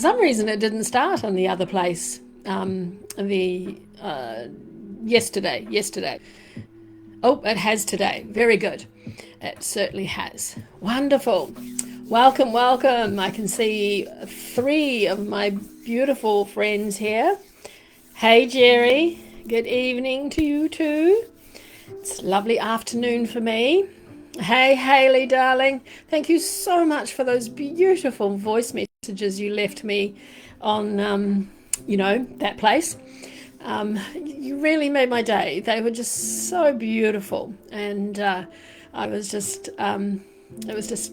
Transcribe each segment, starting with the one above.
some reason it didn't start on the other place. Yesterday. Oh, it has today. Very good. It certainly has. Wonderful. Welcome, welcome. I can see 3 of my beautiful friends here. Hey, Jerry. Good evening to you too. It's a lovely afternoon for me. Hey, Haley, darling. Thank you so much for those beautiful voice messages you left me on, that place. You really made my day. They were just so beautiful, and I was just, it was just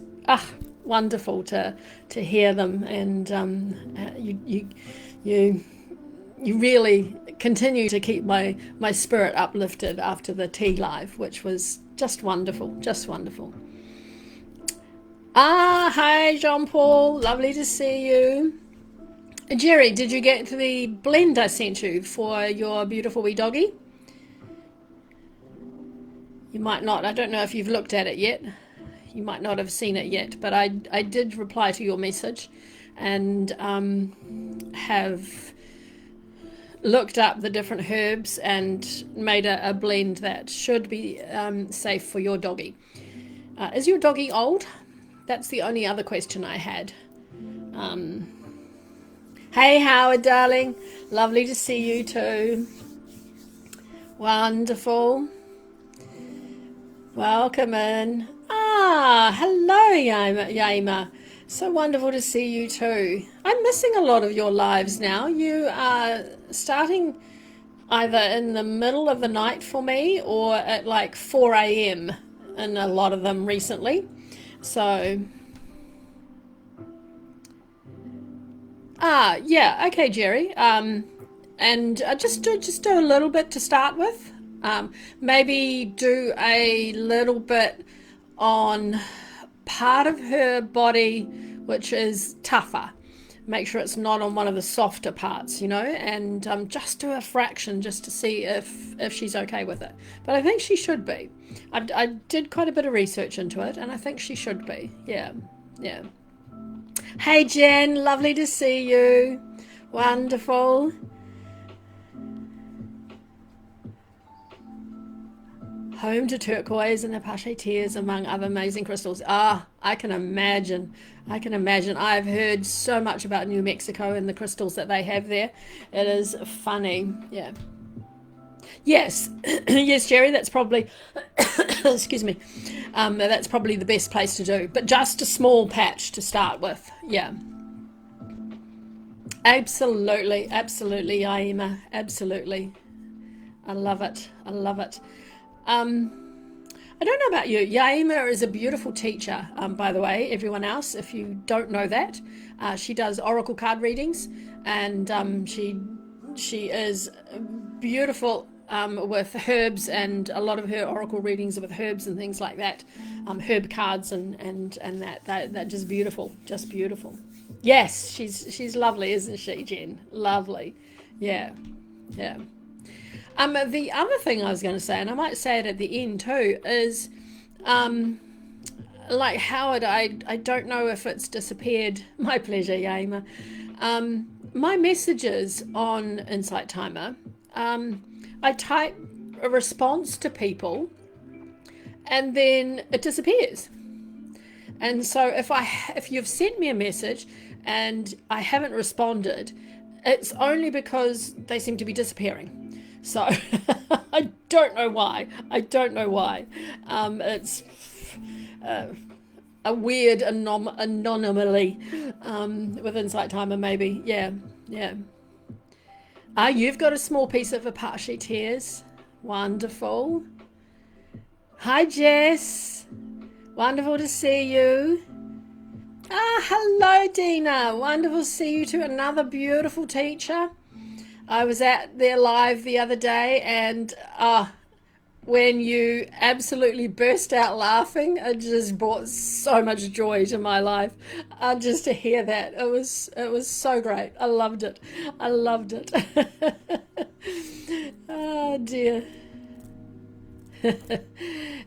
wonderful to hear them, and you really continue to keep my spirit uplifted after the tea live, which was just wonderful, just wonderful. Hi, Jean-Paul. Lovely to see you. Jerry, did you get the blend I sent you for your beautiful wee doggy? You might not. I don't know if you've looked at it yet. You might not have seen it yet, but I did reply to your message and have looked up the different herbs and made a blend that should be safe for your doggy. Is your doggy old? That's the only other question I had. Hey, Howard, darling. Lovely to see you too. Wonderful. Welcome in. Hello, Yaima. So wonderful to see you too. I'm missing a lot of your lives now. You are starting either in the middle of the night for me or at like 4 a.m. in a lot of them recently. So, yeah, okay, Jerry. And just do a little bit to start with. Maybe do a little bit on part of her body which is tougher. Make sure it's not on one of the softer parts, and just do a fraction just to see if she's okay with it. But I think she should be. I did quite a bit of research into it, and I think she should be. Yeah. Hey, Jen, lovely to see you. Wonderful. Home to turquoise and Apache tears, among other amazing crystals. I can imagine. I've heard so much about New Mexico and the crystals that they have there. It is funny. Yeah. Yes. Yes, Jerry, that's probably, excuse me, that's probably the best place to do. But just a small patch to start with. Yeah. Absolutely, Aima. Absolutely. I love it. I don't know about you. Yaima is a beautiful teacher, by the way, everyone else, if you don't know that. She does oracle card readings, and she is beautiful with herbs, and a lot of her oracle readings are with herbs and things like that. Herb cards and that just beautiful. Yes, she's lovely, isn't she, Jen? Lovely. Yeah. The other thing I was going to say, and I might say it at the end too, is like Howard, I don't know if it's disappeared. My pleasure, Yaima. My messages on Insight Timer, I type a response to people and then it disappears. And so if you've sent me a message and I haven't responded, it's only because they seem to be disappearing. So I don't know why. It's a weird anomaly with Insight Timer, maybe. Yeah. You've got a small piece of Apache tears. Wonderful. Hi, Jess. Wonderful to see you. Hello, Dina. Wonderful to see you too. Another beautiful teacher. I was at their live the other day, and when you absolutely burst out laughing, it just brought so much joy to my life. Just to hear that, it was so great. I loved it. Oh dear.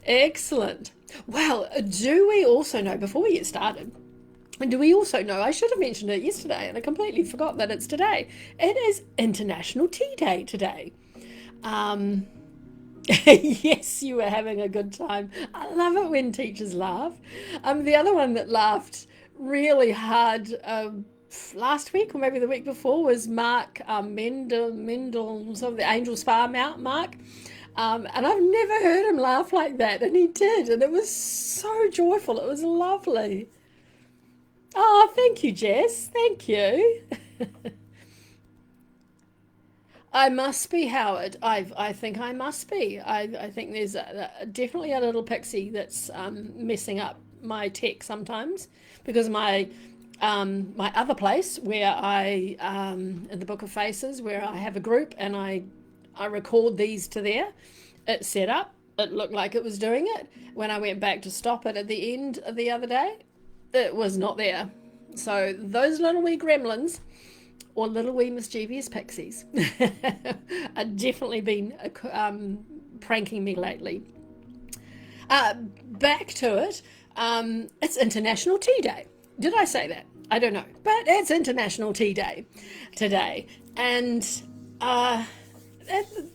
Excellent. Well, do we also know, before we get started, And do we also know, I should have mentioned it yesterday and I completely forgot that it's today. It is International Tea Day today. Yes, you were having a good time. I love it when teachers laugh. The other one that laughed really hard last week or maybe the week before was Mark Mendel, of the Angel Spa Mark. And I've never heard him laugh like that, and he did, and it was so joyful. It was lovely. Oh, thank you, Jess. Thank you. I must be, Howard. I think I must be. I think there's definitely a little pixie that's messing up my tech sometimes, because my other place where in the Book of Faces, where I have a group and I record these to there, it's set up. It looked like it was doing it. When I went back to stop it at the end of the other day, it was not there. So those little wee gremlins, or little wee mischievous pixies, have definitely been pranking me lately. Back to it. It's International Tea Day. Did I say that? I don't know. But it's International Tea Day today. And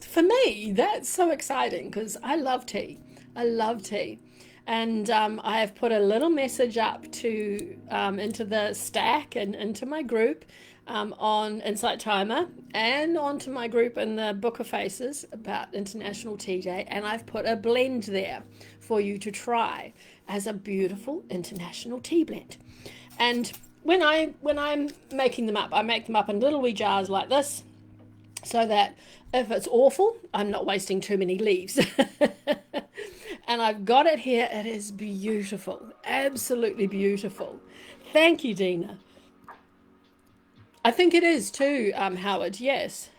for me, that's so exciting because I love tea. I love tea. And I have put a little message up to into the stack and into my group on Insight Timer, and onto my group in the Book of Faces about International Tea Day. And I've put a blend there for you to try as a beautiful international tea blend. And when I'm making them up, I make them up in little wee jars like this, so that if it's awful, I'm not wasting too many leaves. And I've got it here. It is beautiful. Absolutely beautiful. Thank you, Dina. I think it is too, Howard. Yes.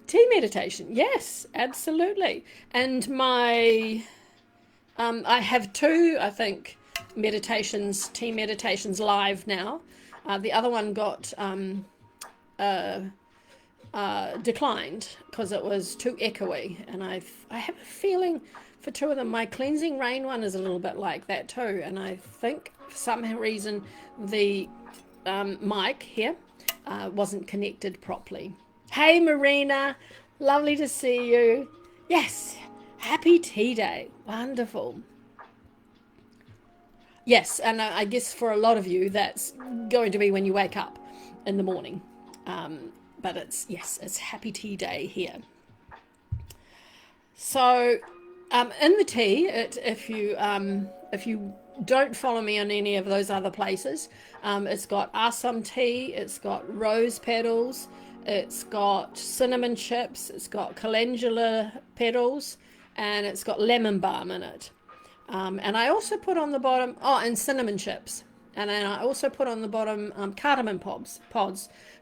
Tea meditation. Yes, absolutely. And I have two, I think, tea meditations live now. The other one got declined because it was too echoey, and I have a feeling for two of them. My cleansing rain one is a little bit like that too, and I think for some reason the mic here wasn't connected properly. Hey Marina, lovely to see you. Yes, happy tea day. Wonderful. Yes, and I guess for a lot of you that's going to be when you wake up in the morning. But it's happy tea day here. So in the tea, if you don't follow me on any of those other places, it's got assam tea, it's got rose petals, it's got cinnamon chips, it's got calendula petals, and it's got lemon balm in it. And I also put on the bottom, and cinnamon chips. And then I also put on the bottom cardamom pods,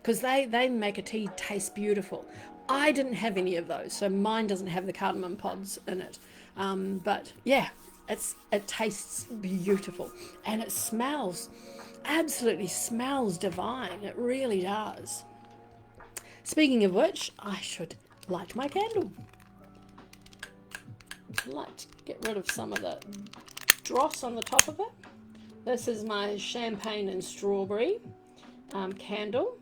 because they make a tea taste beautiful. I didn't have any of those, so mine doesn't have the cardamom pods in it. But yeah, it tastes beautiful, and it absolutely smells divine. It really does. Speaking of which, I should light my candle. Get rid of some of the dross on the top of it. This is my champagne and strawberry candle.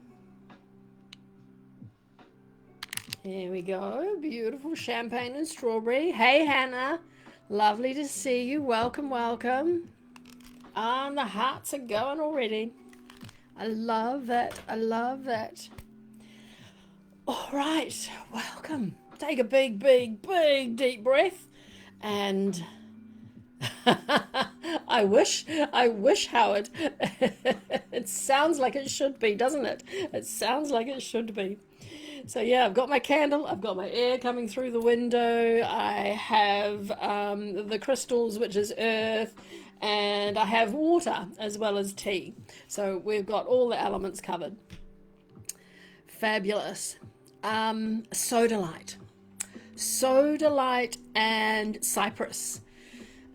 There we go. Beautiful champagne and strawberry. Hey, Hannah. Lovely to see you. Welcome, welcome. And the hearts are going already. I love that. I love that. All right. Welcome. Take a big, big, big deep breath. And I wish, Howard. It sounds like it should be, doesn't it? It sounds like it should be. So yeah, I've got my candle, I've got my air coming through the window, I have the crystals, which is earth, and I have water as well as tea. So we've got all the elements covered. Fabulous. Sodalite and Cypress.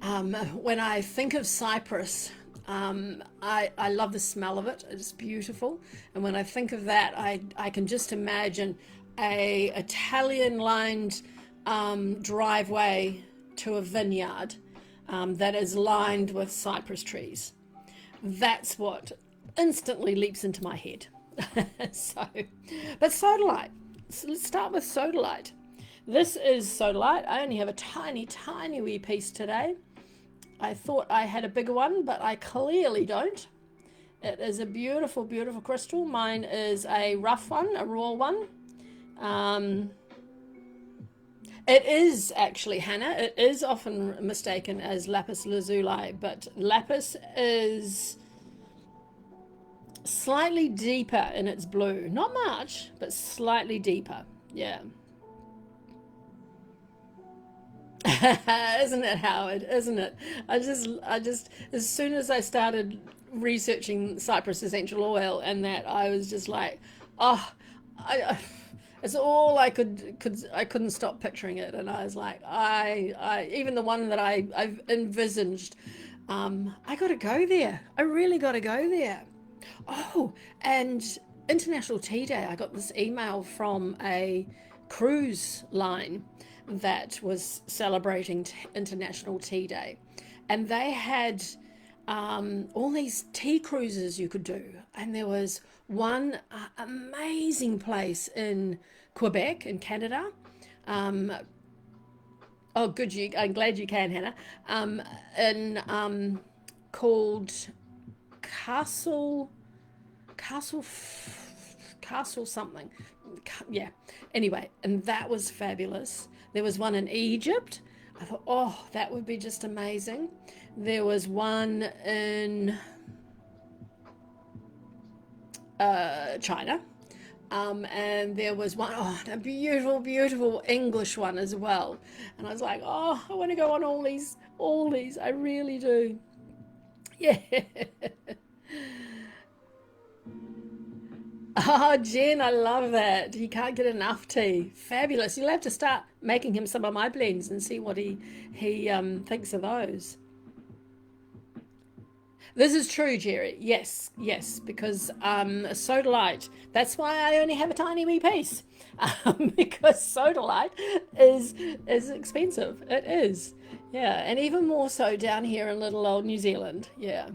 When I think of Cypress, I love the smell of it. It's beautiful. And when I think of that, I can just imagine a Italian lined driveway to a vineyard, that is lined with cypress trees. That's what instantly leaps into my head. But sodalite. So let's start with sodalite. This is sodalite. I only have a tiny, tiny wee piece today. I thought I had a bigger one, but I clearly don't. It is a beautiful, beautiful crystal. Mine is a rough one, a raw one. It is actually, Hannah, it is often mistaken as lapis lazuli, but lapis is slightly deeper in its blue. Not much, but slightly deeper. Yeah. Isn't it, Howard? Isn't it? I just, as soon as I started researching cypress essential oil and that, I was just like, oh, it's all I couldn't stop picturing it, and I was like, even the one that I've envisaged, I got to go there. I really got to go there. Oh, and International Tea Day, I got this email from a cruise line that was celebrating International Tea Day, and they had all these tea cruises you could do, and there was one amazing place in Quebec in Canada. Oh, good! I'm glad you can, Hannah. Called Castle Castle something. Yeah. Anyway, and that was fabulous. There was one in Egypt. I thought, oh, that would be just amazing. There was one in China. And there was one, oh, a beautiful, beautiful English one as well. And I was like, oh, I want to go on all these. I really do. Yeah. Oh, Jen, I love that. He can't get enough tea. Fabulous. You'll have to start making him some of my blends and see what he thinks of those. This is true, Jerry. Yes, because sodalite. That's why I only have a tiny wee piece, because sodalite is expensive. It is, yeah, and even more so down here in little old New Zealand. Yeah.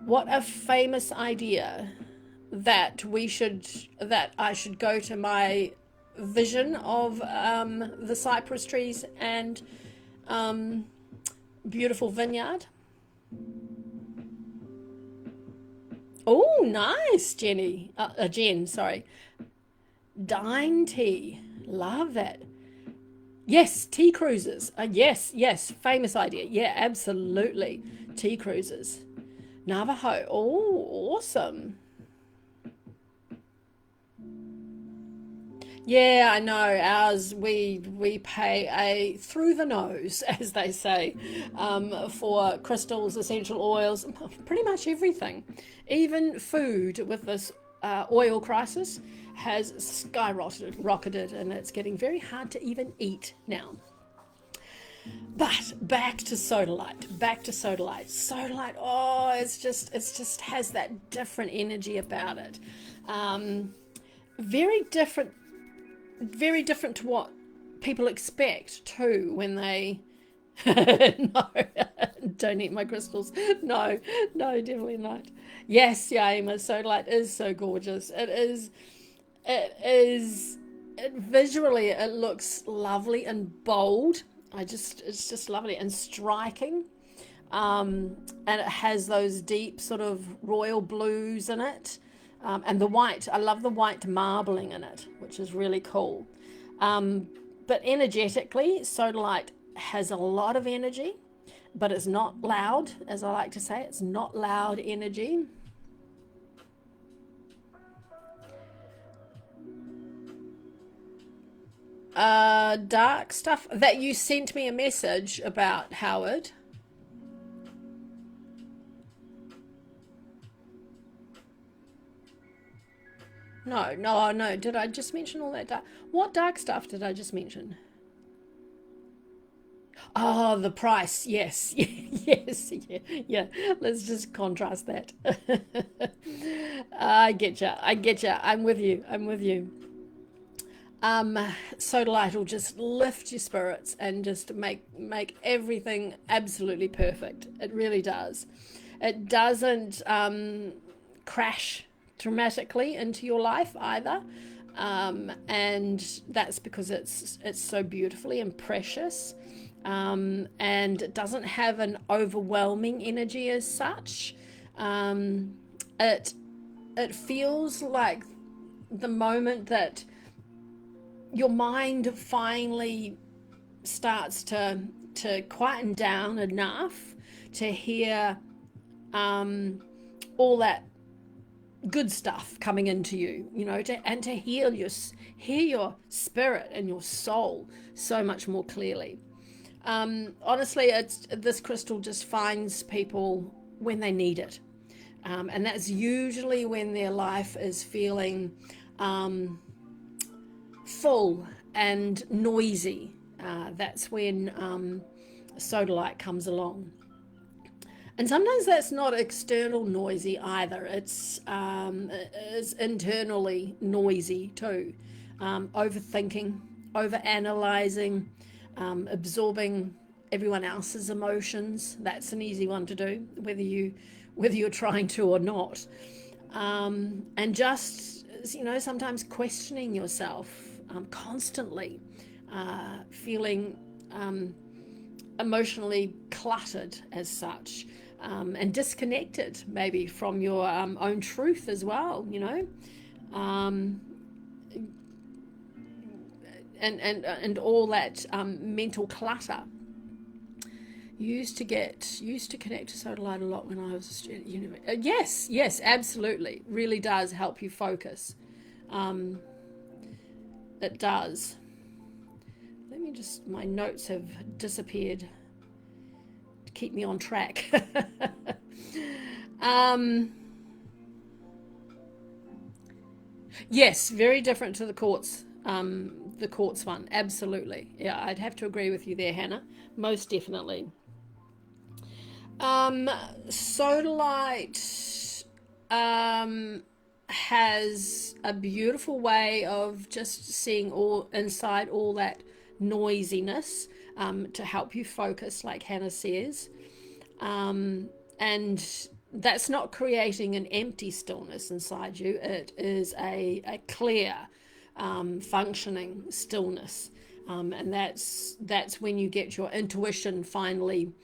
What a famous idea that I should go to my vision of the cypress trees and beautiful vineyard. Oh, nice, Jenny. Jen, sorry. Dine tea. Love that. Yes, tea cruises. Yes, famous idea. Yeah, absolutely. Tea cruises. Navajo. Oh, awesome. Yeah, I know. Ours, we pay a through the nose, as they say, for crystals, essential oils, pretty much everything. Even food with this oil crisis has rocketed, and it's getting very hard to even eat now. But back to sodalite. Sodalite, oh, it just has that different energy about it. Very different to what people expect too when they no, don't eat my crystals. No, definitely not. Yes, Yaima, sodalite is so gorgeous. Visually it looks lovely and bold. It's just lovely and striking. And it has those deep sort of royal blues in it. And the white, I love the white marbling in it, which is really cool. But energetically, sodalite has a lot of energy, but it's not loud, as I like to say. It's not loud energy. Dark stuff that you sent me a message about, Howard. No. Did I just mention all that dark? What dark stuff did I just mention? Oh, the price. Yes. Yes. Yeah. Let's just contrast that. I get you. I'm with you. Sodalite will just lift your spirits and just make everything absolutely perfect. It really does. It doesn't crash dramatically into your life either, and that's because it's so beautifully and precious, and it doesn't have an overwhelming energy as such. Um, it it feels like the moment that your mind finally starts to quieten down enough to hear all that good stuff coming into you, and to hear your spirit and your soul so much more clearly. Honestly, this crystal just finds people when they need it, and that's usually when their life is feeling full and noisy. That's when sodalite comes along. And sometimes that's not external noisy either. It's internally noisy too. Overthinking, overanalyzing, absorbing everyone else's emotions. That's an easy one to do, whether you're trying to or not. And just sometimes questioning yourself constantly, feeling emotionally cluttered as such, and disconnected maybe from your own truth as well, and all that mental clutter. Used to connect to Sodalite a lot when I was a student. Yes, absolutely. Really does help you focus. It does. Let me just, my notes have disappeared to keep me on track. Yes, very different to the quartz. The quartz one, absolutely. Yeah, I'd have to agree with you there, Hannah. Most definitely. Sodalite has a beautiful way of just seeing all inside all that noisiness, to help you focus, like Hannah says. And that's not creating an empty stillness inside you. It is a clear, functioning stillness. And that's when you get your intuition finally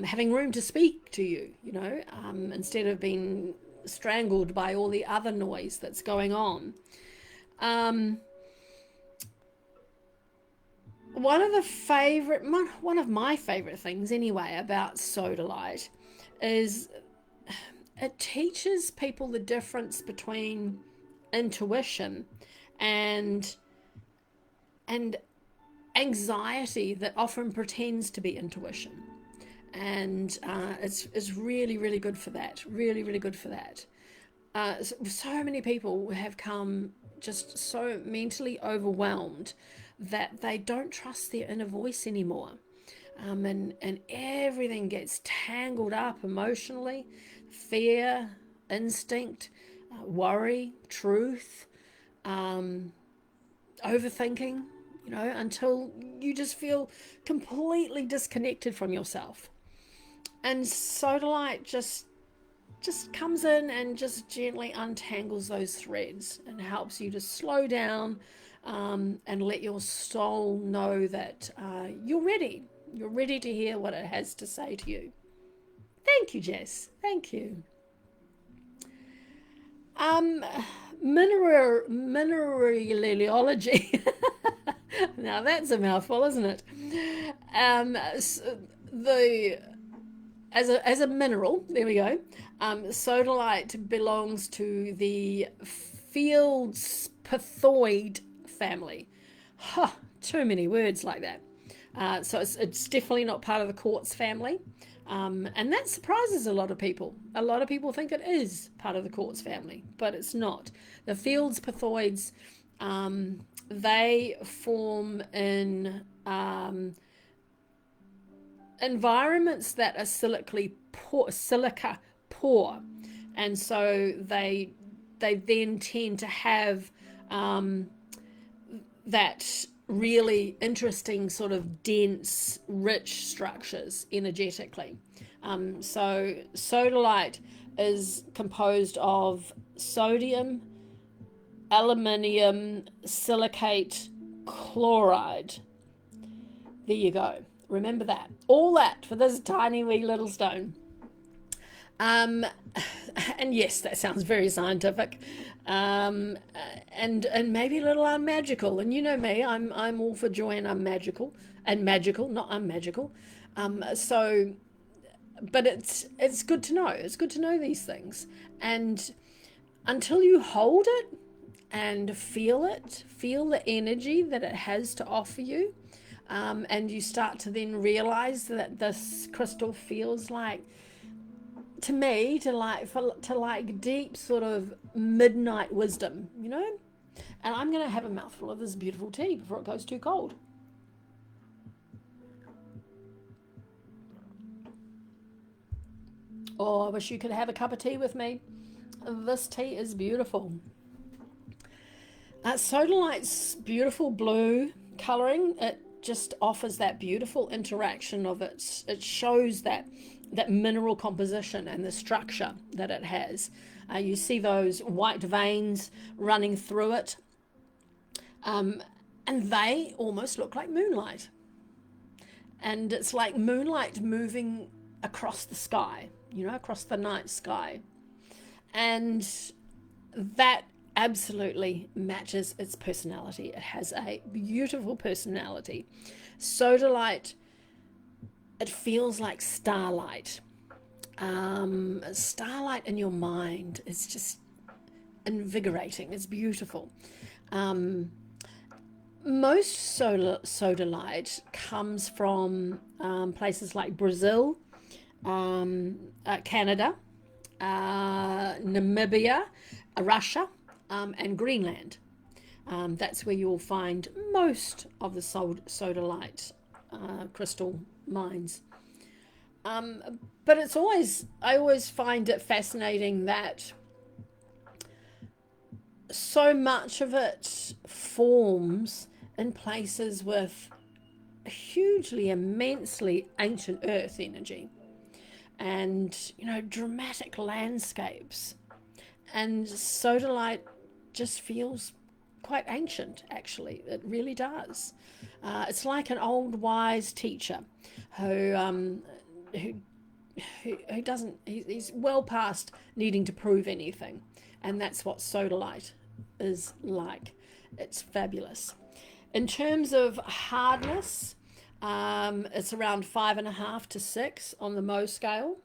having room to speak to you, instead of being strangled by all the other noise that's going on. One of my favorite things anyway about Sodalite is it teaches people the difference between intuition and and anxiety that often pretends to be intuition. And it's really, really good for that. Really, really good for that. So many people have come just so mentally overwhelmed that they don't trust their inner voice anymore. And everything gets tangled up emotionally: fear, instinct, worry, truth, overthinking, until you just feel completely disconnected from yourself. And Sodalite just comes in and just gently untangles those threads and helps you to slow down, and let your soul know that you're ready. You're ready to hear what it has to say to you. Thank you, Jess. Thank you. Mineralogy. Now that's a mouthful, isn't it? The as a mineral, there we go. Sodalite belongs to the feldspathoid family. Huh, too many words like that. So it's definitely not part of the quartz family. And that surprises a lot of people. A lot of people think it is part of the quartz family, but it's not. The feldspathoids, they form in environments that are silica poor, and so they then tend to have that really interesting sort of dense, rich structures energetically. So sodalite is composed of sodium, aluminium, silicate, chloride. There you go. Remember that. All that for this tiny wee little stone. Um, and yes, that sounds very scientific, and maybe a little unmagical. And you know me, I'm all for joy and unmagical and magical, not unmagical. So, but it's good to know. It's good to know these things, and until you hold it and feel it, feel the energy that it has to offer you, and you start to then realize that this crystal feels like, to me, to like deep sort of midnight wisdom, you know. And I'm going to have a mouthful of this beautiful tea before it goes too cold. Oh, I wish you could have a cup of tea with me. This tea is beautiful. Sodalite's beautiful blue colouring, it just offers that beautiful interaction of it shows that mineral composition and the structure that it has. You see those white veins running through it, and they almost look like moonlight. And it's like moonlight moving across the sky, you know, across the night sky. And that absolutely matches its personality. It has a beautiful personality. Sodalite, it feels like starlight. Starlight in your mind is just invigorating. It's beautiful. Most sodalite comes from places like Brazil, Canada, Namibia, Russia, and Greenland. That's where you'll find most of the sodalite crystal mines. But I always find it fascinating that so much of it forms in places with hugely, immensely ancient earth energy and, you know, dramatic landscapes. And sodalite just feels quite ancient, actually. It really does. It's like an old wise teacher who doesn't, he's well past needing to prove anything. And that's what sodalite is like. It's fabulous. In terms of hardness, it's around 5.5 to 6 on the Mohs scale,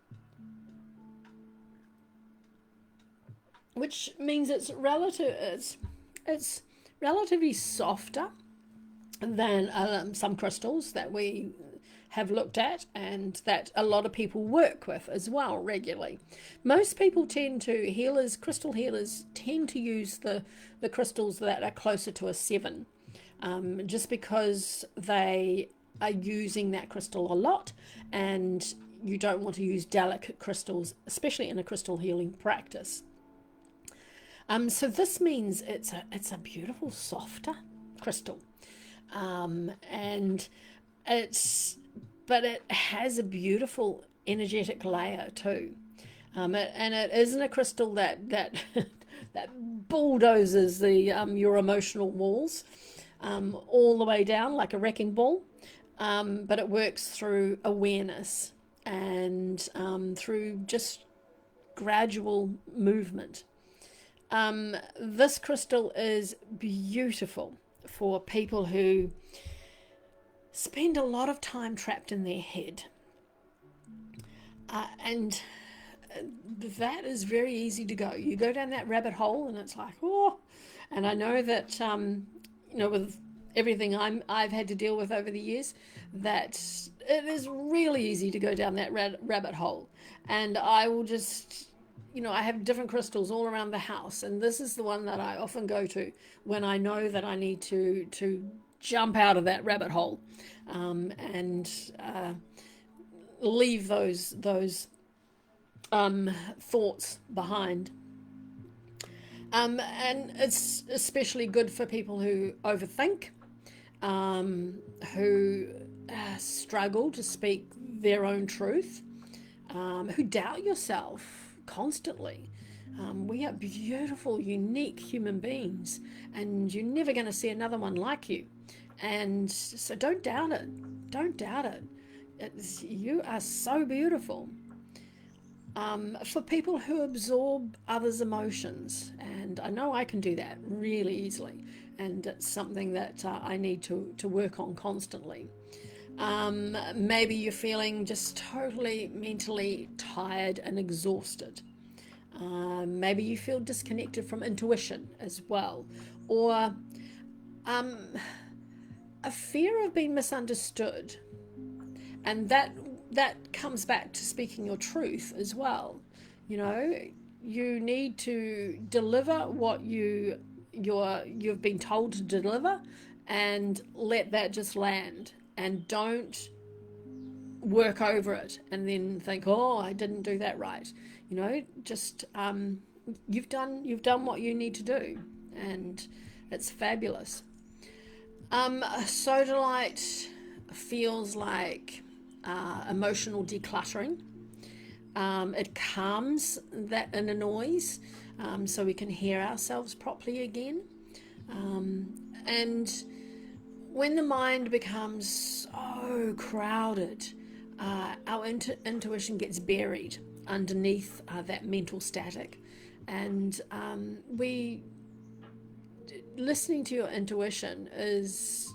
which means it's relatively softer than some crystals that we have looked at and that a lot of people work with as well regularly. Most people crystal healers tend to use the crystals that are closer to a 7, just because they are using that crystal a lot, and you don't want to use delicate crystals, especially in a crystal healing practice. So this means it's a beautiful, softer crystal, and but it has a beautiful energetic layer too, and it isn't a crystal that that bulldozes your emotional walls all the way down like a wrecking ball, but it works through awareness and through just gradual movement. This crystal is beautiful for people who spend a lot of time trapped in their head. And that is very easy to go. You go down that rabbit hole and it's like, oh, and I know that, with everything I've had to deal with over the years, that it is really easy to go down that rabbit hole. And I will just, I have different crystals all around the house, and this is the one that I often go to when I know that I need to jump out of that rabbit hole, and leave those thoughts behind. And it's especially good for people who overthink, who struggle to speak their own truth, who doubt yourself constantly. We are beautiful, unique human beings, and you're never going to see another one like you. And so don't doubt it. Don't doubt it. You are so beautiful. For people who absorb others' emotions, and I know I can do that really easily, and it's something that I need to work on constantly. Maybe you're feeling just totally mentally tired and exhausted. Maybe you feel disconnected from intuition as well, or a fear of being misunderstood, and that comes back to speaking your truth as well. You know, you need to deliver what you've been told to deliver, and let that just land, and don't work over it and then think, oh, I didn't do that right. You know, just you've done what you need to do, and it's fabulous. Sodalite feels like emotional decluttering. It calms that inner noise, so we can hear ourselves properly again. And when the mind becomes so crowded, our intuition gets buried underneath that mental static, and listening to your intuition is,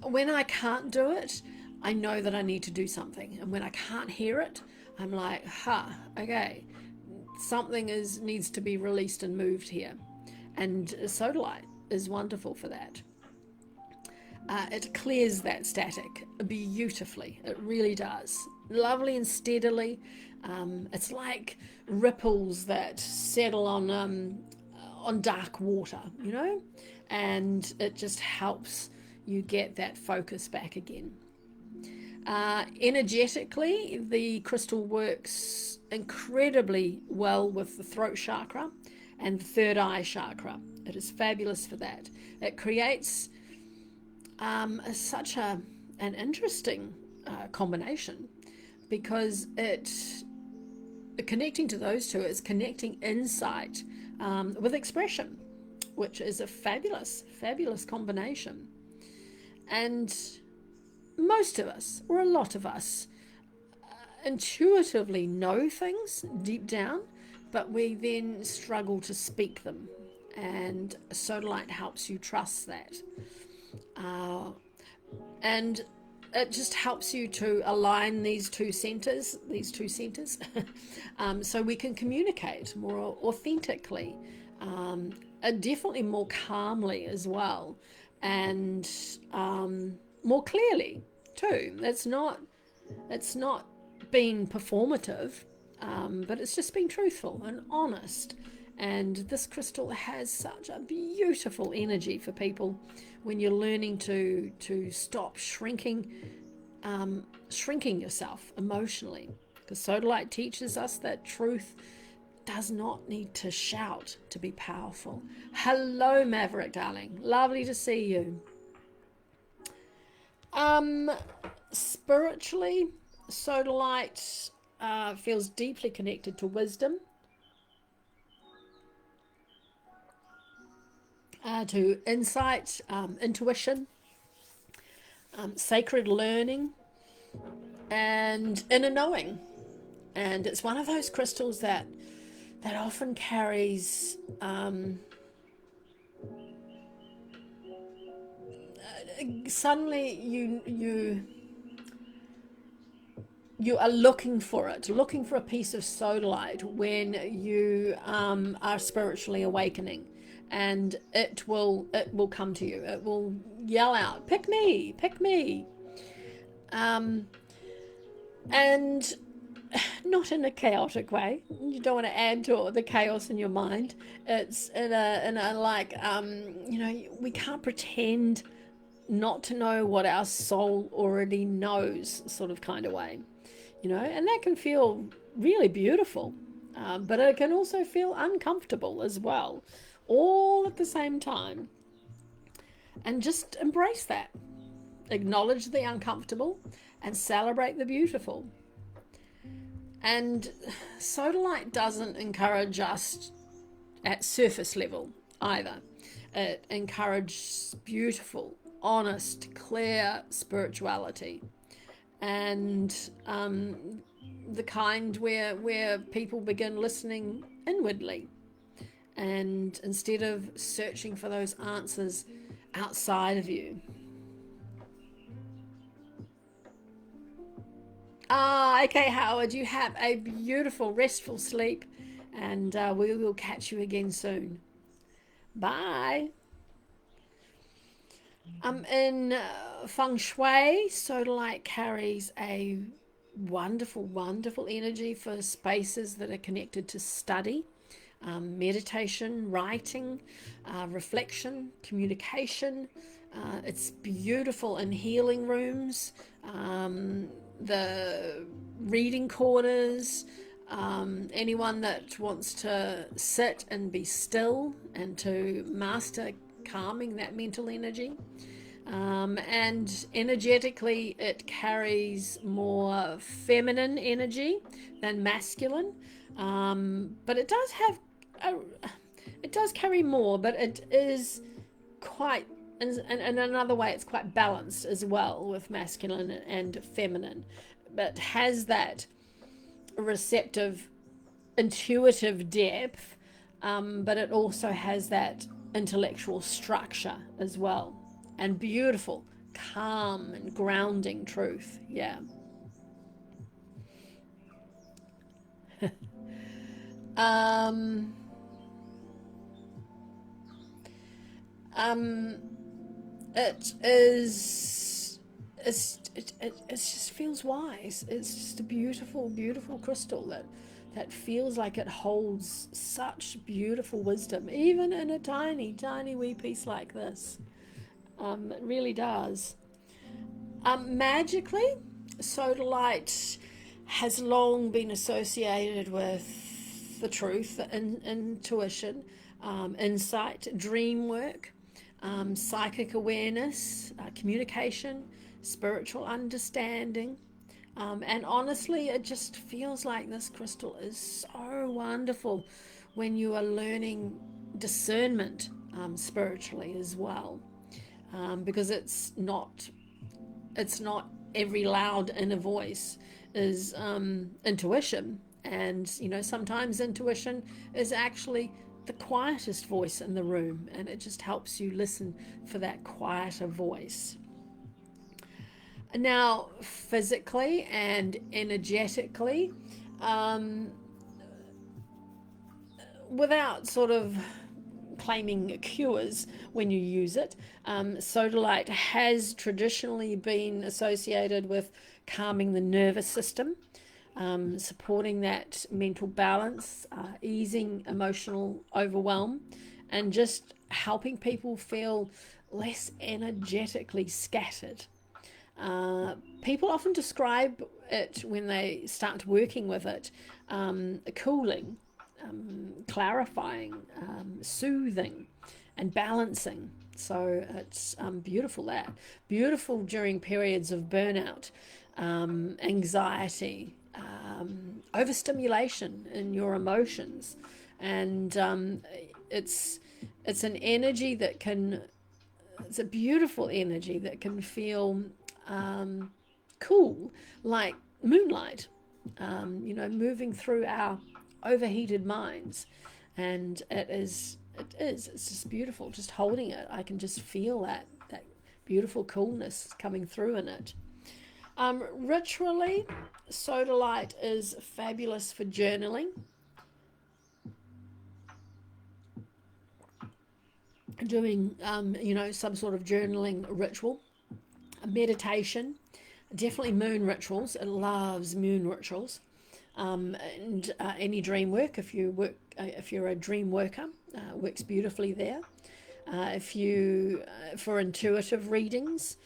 when I can't do it, I know that I need to do something, and when I can't hear it, I'm like, okay, something needs to be released and moved here, and Sodalite is wonderful for that. It clears that static beautifully. It really does. Lovely and steadily. It's like ripples that settle on dark water, you know? And it just helps you get that focus back again. Energetically, the crystal works incredibly well with the throat chakra and the third eye chakra. It is fabulous for that. It creates such an interesting combination, because connecting to those two is connecting insight with expression, which is a fabulous combination. And most of us, or a lot of us, intuitively know things deep down, but we then struggle to speak them, and Sodalite helps you trust that. And it just helps you to align these two centers, so we can communicate more authentically, definitely more calmly as well, and more clearly too. It's not being performative, but it's just being truthful and honest. And this crystal has such a beautiful energy for people when you're learning to stop shrinking yourself emotionally. Because Sodalite teaches us that truth does not need to shout to be powerful. Hello, Maverick, darling. Lovely to see you. Spiritually, Sodalite feels deeply connected to wisdom, to insight, intuition, sacred learning, and inner knowing. And it's one of those crystals that often carries suddenly you are looking for a piece of sodalite when you are spiritually awakening, and it will come to you. It will yell out, pick me, and not in a chaotic way. You don't want to add to the chaos in your mind. It's in a like, we can't pretend not to know what our soul already knows, sort of kind of way, and that can feel really beautiful. but it can also feel uncomfortable as well, all at the same time. And just embrace that. Acknowledge the uncomfortable and celebrate the beautiful. And Sodalite doesn't encourage us at surface level either. It encourages beautiful, honest, clear spirituality, and the kind where people begin listening inwardly, and instead of searching for those answers outside of you. Okay, Howard, you have a beautiful, restful sleep, and we will catch you again soon. Bye. In Feng Shui, Sodalite carries a wonderful, wonderful energy for spaces that are connected to study, meditation, writing, reflection, communication. It's beautiful in healing rooms, the reading corners, anyone that wants to sit and be still and to master calming that mental energy. And energetically, it carries more feminine energy than masculine, but it does have it does carry more, but it is quite, in another way, it's quite balanced as well with masculine and feminine, but has that receptive, intuitive depth, but it also has that intellectual structure as well, and beautiful, calm, and grounding truth. Yeah. um, it is. It just feels wise. It's just a beautiful, beautiful crystal that feels like it holds such beautiful wisdom, even in a tiny, tiny wee piece like this. It really does. Magically, Sodalite has long been associated with the truth, intuition, insight, dream work, psychic awareness, communication, spiritual understanding. And honestly, it just feels like this crystal is so wonderful when you are learning discernment spiritually as well, because it's not every loud inner voice is intuition, and sometimes intuition is actually the quietest voice in the room, and it just helps you listen for that quieter voice. Now, physically and energetically, without sort of claiming cures when you use it, Sodalite has traditionally been associated with calming the nervous system, supporting that mental balance, easing emotional overwhelm, and just helping people feel less energetically scattered. People often describe it, when they start working with it, cooling, clarifying, soothing, and balancing. So it's beautiful. That beautiful during periods of burnout, anxiety, overstimulation in your emotions, and it's an energy that can. It's a beautiful energy that can feel cool, like moonlight, moving through our overheated minds. And it's just beautiful. Just holding it, I can just feel that beautiful coolness coming through in it. Ritually, Sodalite is fabulous for journaling, doing some sort of journaling ritual, meditation, definitely moon rituals. It loves moon rituals, and any dream work. If you're a dream worker, works beautifully there. If you For intuitive readings,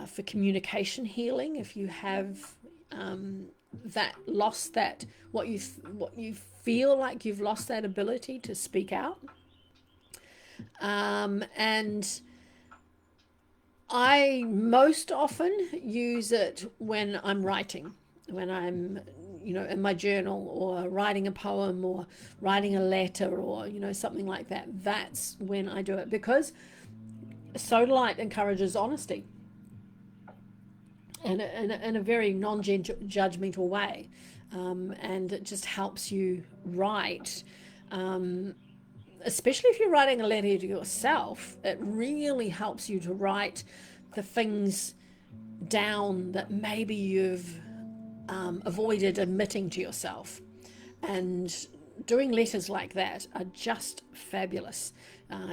for communication healing, if you have what you feel like you've lost that ability to speak out. And I most often use it when I'm writing, when I'm, in my journal, or writing a poem, or writing a letter, or, something like that. That's when I do it, because Sodalite encourages honesty in a very non-judgmental way. And it just helps you write. Especially if you're writing a letter to yourself, it really helps you to write the things down that maybe you've avoided admitting to yourself. And doing letters like that are just fabulous.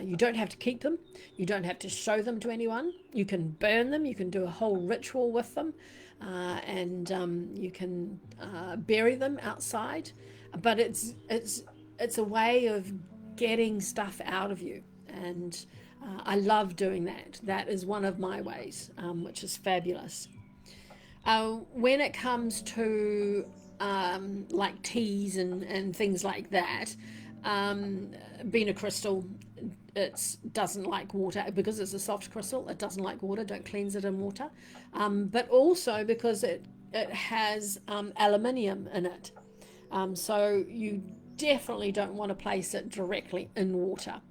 You don't have to keep them. You don't have to show them to anyone. You can burn them. You can do a whole ritual with them. And you can bury them outside. But it's a way of getting stuff out of you. And I love doing that. That is one of my ways, which is fabulous. When it comes to like teas and things like that, being a crystal, it doesn't like water because it's a soft crystal. It doesn't like water. Don't cleanse it in water. But also because it has aluminium in it. So you definitely don't want to place it directly in water,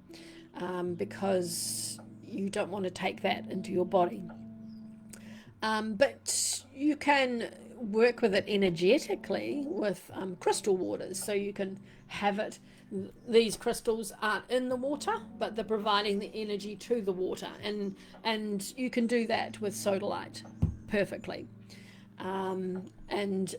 because you don't want to take that into your body. But you can work with it energetically with crystal waters. So you can have it, these crystals aren't in the water, but they're providing the energy to the water. And you can do that with Sodalite perfectly. And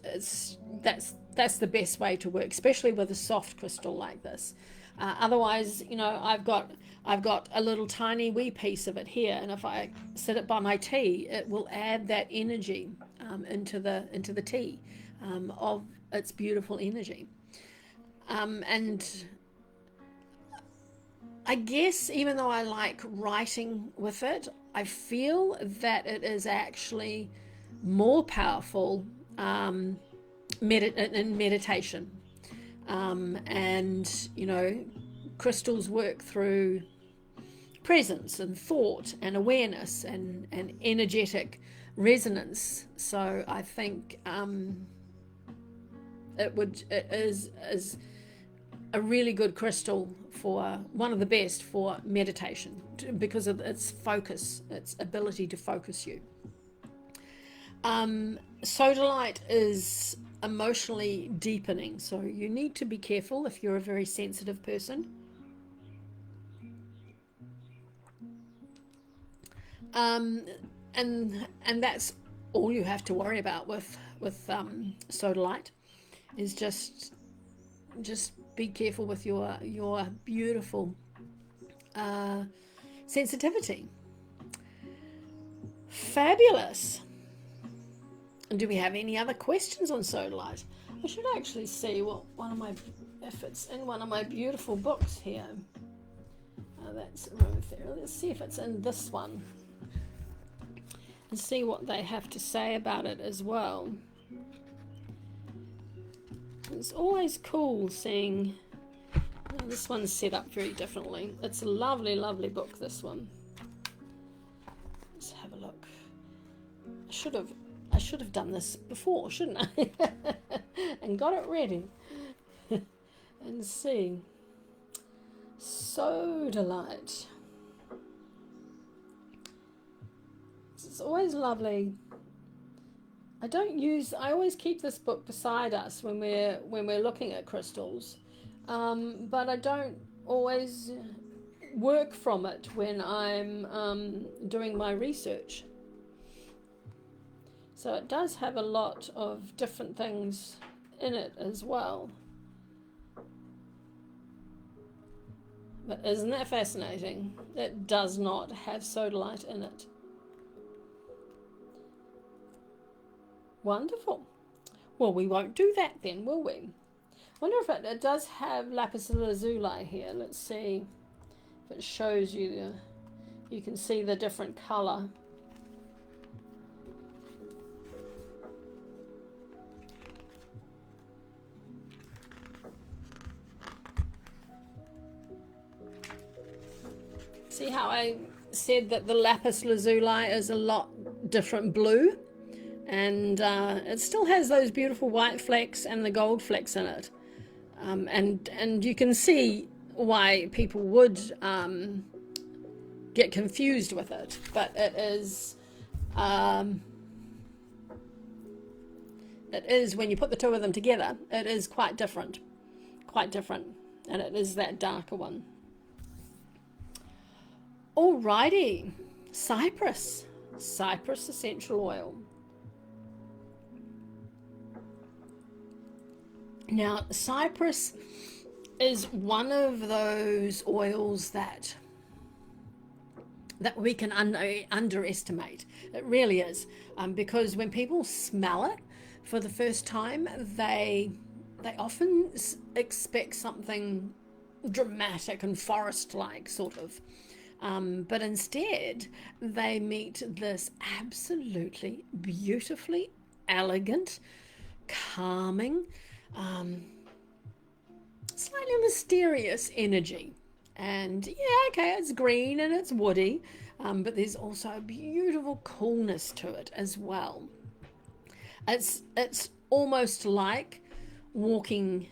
that's the best way to work, especially with a soft crystal like this. Otherwise, I've got a little tiny wee piece of it here, and if I sit it by my tea, it will add that energy into the tea, of its beautiful energy. And I guess even though I like writing with it, I feel that it is actually more powerful in meditation. And crystals work through presence and thought and awareness and energetic resonance. So I think it is a really good crystal, for one of the best for meditation, because of its focus, its ability to focus you. Sodalite is emotionally deepening, so you need to be careful if you're a very sensitive person. And that's all you have to worry about with Sodalite, is just be careful with your beautiful sensitivity. Fabulous. And do we have any other questions on Sodalite? I should actually see if it's in one of my beautiful books here. That's aromatherapy. Let's see if it's in this one, and see what they have to say about it as well. It's always cool seeing. This one's set up very differently. It's a lovely, lovely book, this one. Let's have a look. I should have done this before, shouldn't I? And got it ready. And see. Sodalite. It's always lovely. I always keep this book beside us when we're looking at crystals. But I don't always work from it when I'm doing my research. So it does have a lot of different things in it as well. But isn't that fascinating? It does not have Sodalite in it. Wonderful. Well, we won't do that then, will we? I wonder if it does have lapis lazuli here. Let's see if it shows you. You can see the different colour. See how I said that the lapis lazuli is a lot different blue, and it still has those beautiful white flecks and the gold flecks in it, and you can see why people would get confused with it, but it is when you put the two of them together, it is quite different, and it is that darker one. Alrighty, cypress essential oil. Now, cypress is one of those oils that we can underestimate. It really is, because when people smell it for the first time, they often expect something dramatic and forest-like, sort of. But instead, they meet this absolutely beautifully elegant, calming, slightly mysterious energy. And yeah, okay, it's green and it's woody, but there's also a beautiful coolness to it as well. It's almost like walking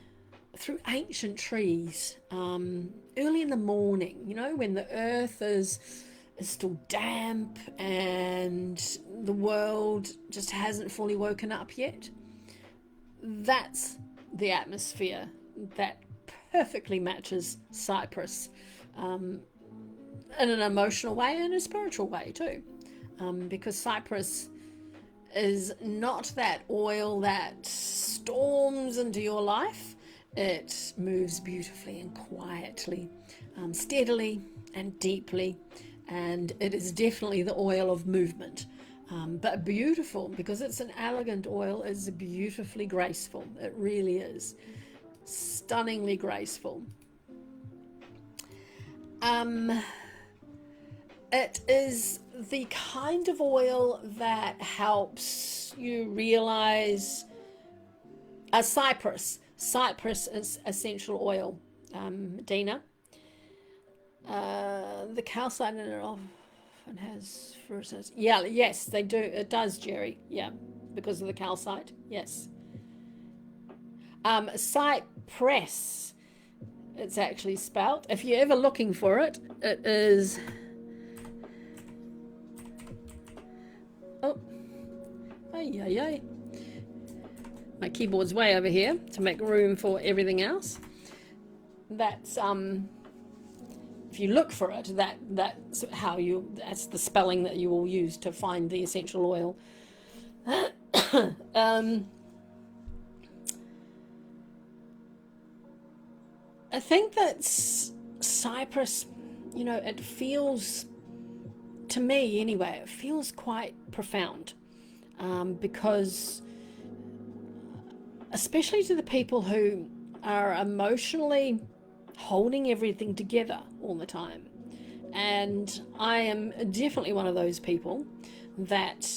through ancient trees early in the morning, you know, when the earth is still damp and the world just hasn't fully woken up yet. That's the atmosphere that perfectly matches cypress, in an emotional way and a spiritual way too, because cypress is not that oil that storms into your life. It moves beautifully and quietly, steadily and deeply, and it is definitely the oil of movement, but beautiful, because it's an elegant oil. It's beautifully graceful. It really is stunningly graceful. It is the kind of oil that helps you realize a cypress is essential oil, Dina. The calcite in it often has fruitiness. Yeah, yes, they do. It does, Jerry. Yeah, because of the calcite. Yes. Cypress, it's actually spelt. If you're ever looking for it, it is. Oh, ay. My keyboard's way over here to make room for everything else. That's if you look for it, that's the spelling that you will use to find the essential oil. I think that cypress, you know, it feels, to me anyway, it feels quite profound, because especially to the people who are emotionally holding everything together all the time. And I am definitely one of those people that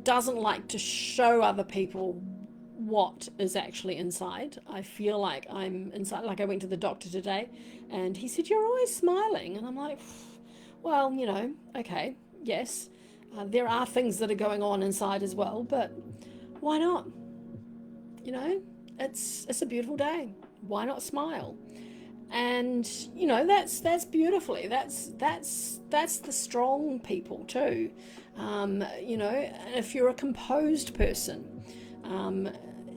doesn't like to show other people what is actually inside. I feel like I'm inside. Like, I went to the doctor today and he said, "You're always smiling." And I'm like, well, you know, okay, yes, there are things that are going on inside as well, but why not? You know, it's a beautiful day. Why not smile? And you know, that's beautifully. That's the strong people too. You know, if you're a composed person,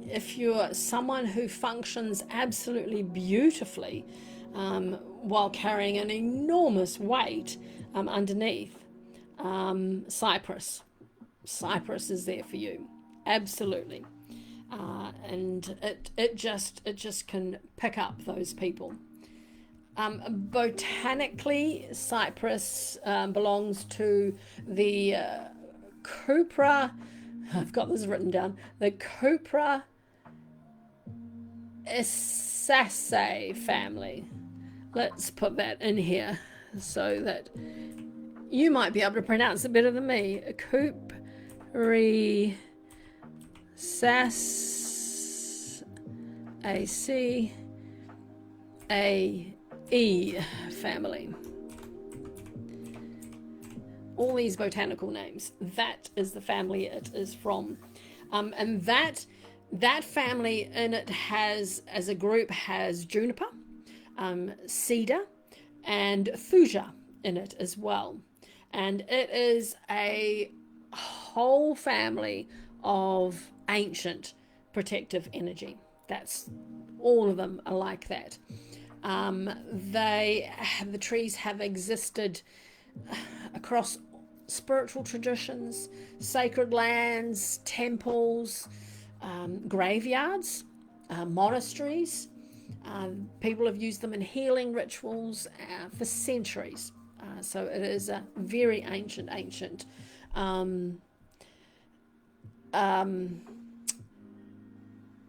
if you're someone who functions absolutely beautifully, while carrying an enormous weight underneath, cypress is there for you, absolutely. And it just can pick up those people. Botanically, cypress belongs to the Cupra. I've got this written down. The Cupra Essaceae family. Let's put that in here so that you might be able to pronounce it better than me. Cupraceae. E family. All these botanical names, that is the family it is from. And that family in it has, as a group, has juniper, cedar, and thuja in it as well. And it is a whole family of ancient protective energy. That's all of them are like that. The trees have existed across spiritual traditions, sacred lands, temples, graveyards, monasteries. People have used them in healing rituals for centuries. So it is a very ancient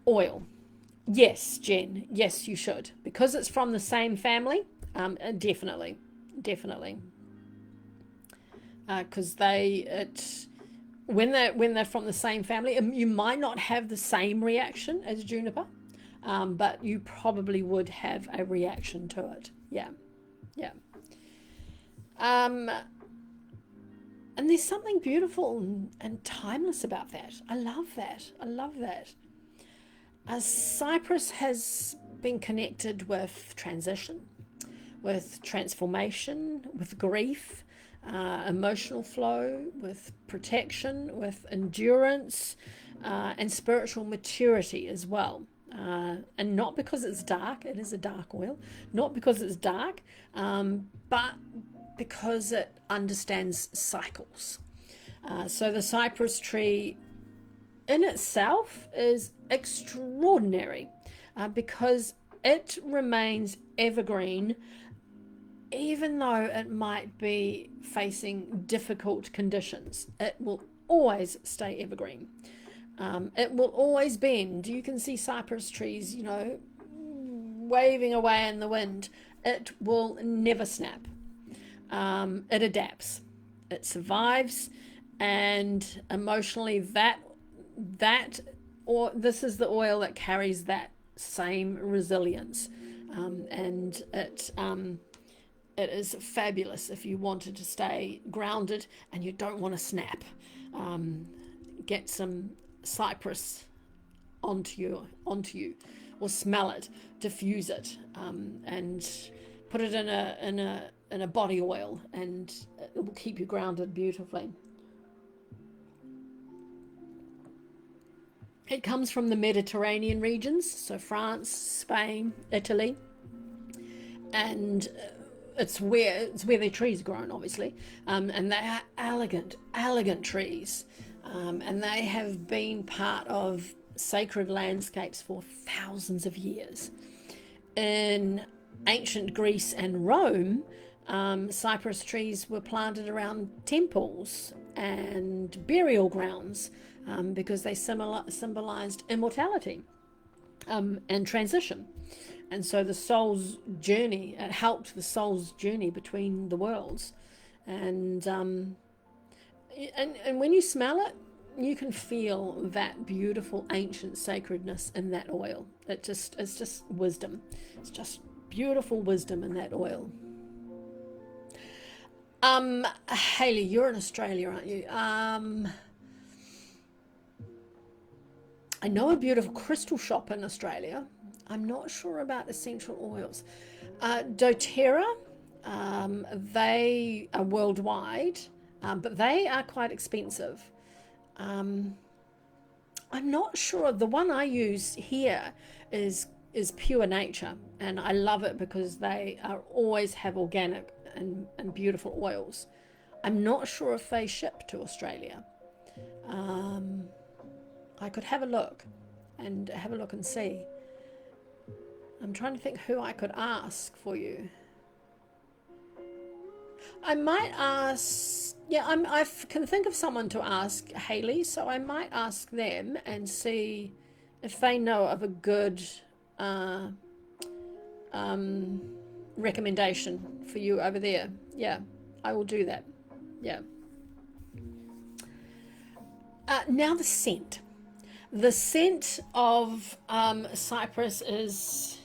oil. Yes, Jen. Yes, you should, because it's from the same family. Definitely. Because when they're from the same family, you might not have the same reaction as juniper, but you probably would have a reaction to it. Yeah. And there's something beautiful and timeless about that. I love that. Cypress has been connected with transition, with transformation, with grief, emotional flow, with protection, with endurance, and spiritual maturity as well. And not because it's dark, it is a dark oil, not because it's dark, but because it understands cycles. So the cypress tree in itself is extraordinary because it remains evergreen even though it might be facing difficult conditions. It will always stay evergreen. It will always bend. You can see cypress trees, waving away in the wind. It will never snap. It adapts. It survives, and emotionally, this is the oil that carries that same resilience, and it is fabulous if you wanted to stay grounded and you don't want to snap. Get some cypress onto you, or smell it, diffuse it, and put it in a body oil, and it will keep you grounded beautifully. It comes from the Mediterranean regions, so France, Spain, Italy, and it's where their trees are grown, obviously, and they are elegant trees, and they have been part of sacred landscapes for thousands of years. In ancient Greece and Rome, cypress trees were planted around temples and burial grounds because they symbolized immortality and transition. And so the soul's journey, it helped the soul's journey between the worlds. And when you smell it, you can feel that beautiful ancient sacredness in that oil. It's just wisdom. It's just beautiful wisdom in that oil. Hayley, you're in Australia, aren't you? I know a beautiful crystal shop in Australia. I'm not sure about essential oils. doTERRA, they are worldwide, but they are quite expensive. I'm not sure. The one I use here is pure nature, and I love it because they always have organic and beautiful oils. I'm not sure if they ship to Australia. I could have a look and see. I'm trying to think who I could ask for you. I might ask, yeah, I can think of someone to ask, Hayley, so I might ask them and see if they know of a good recommendation for you over there. Yeah, I will do that. Yeah. Now the scent. The scent of cypress is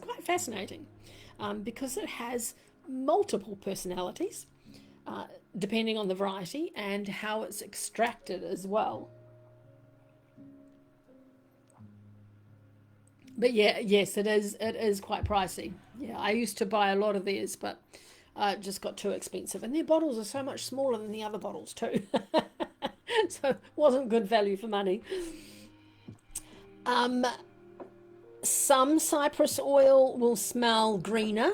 quite fascinating. because it has multiple personalities, depending on the variety and how it's extracted as well. But yeah, yes, it is. It is quite pricey. Yeah, I used to buy a lot of theirs, but it just got too expensive. And their bottles are so much smaller than the other bottles too, so it wasn't good value for money. Um, some cypress oil will smell greener,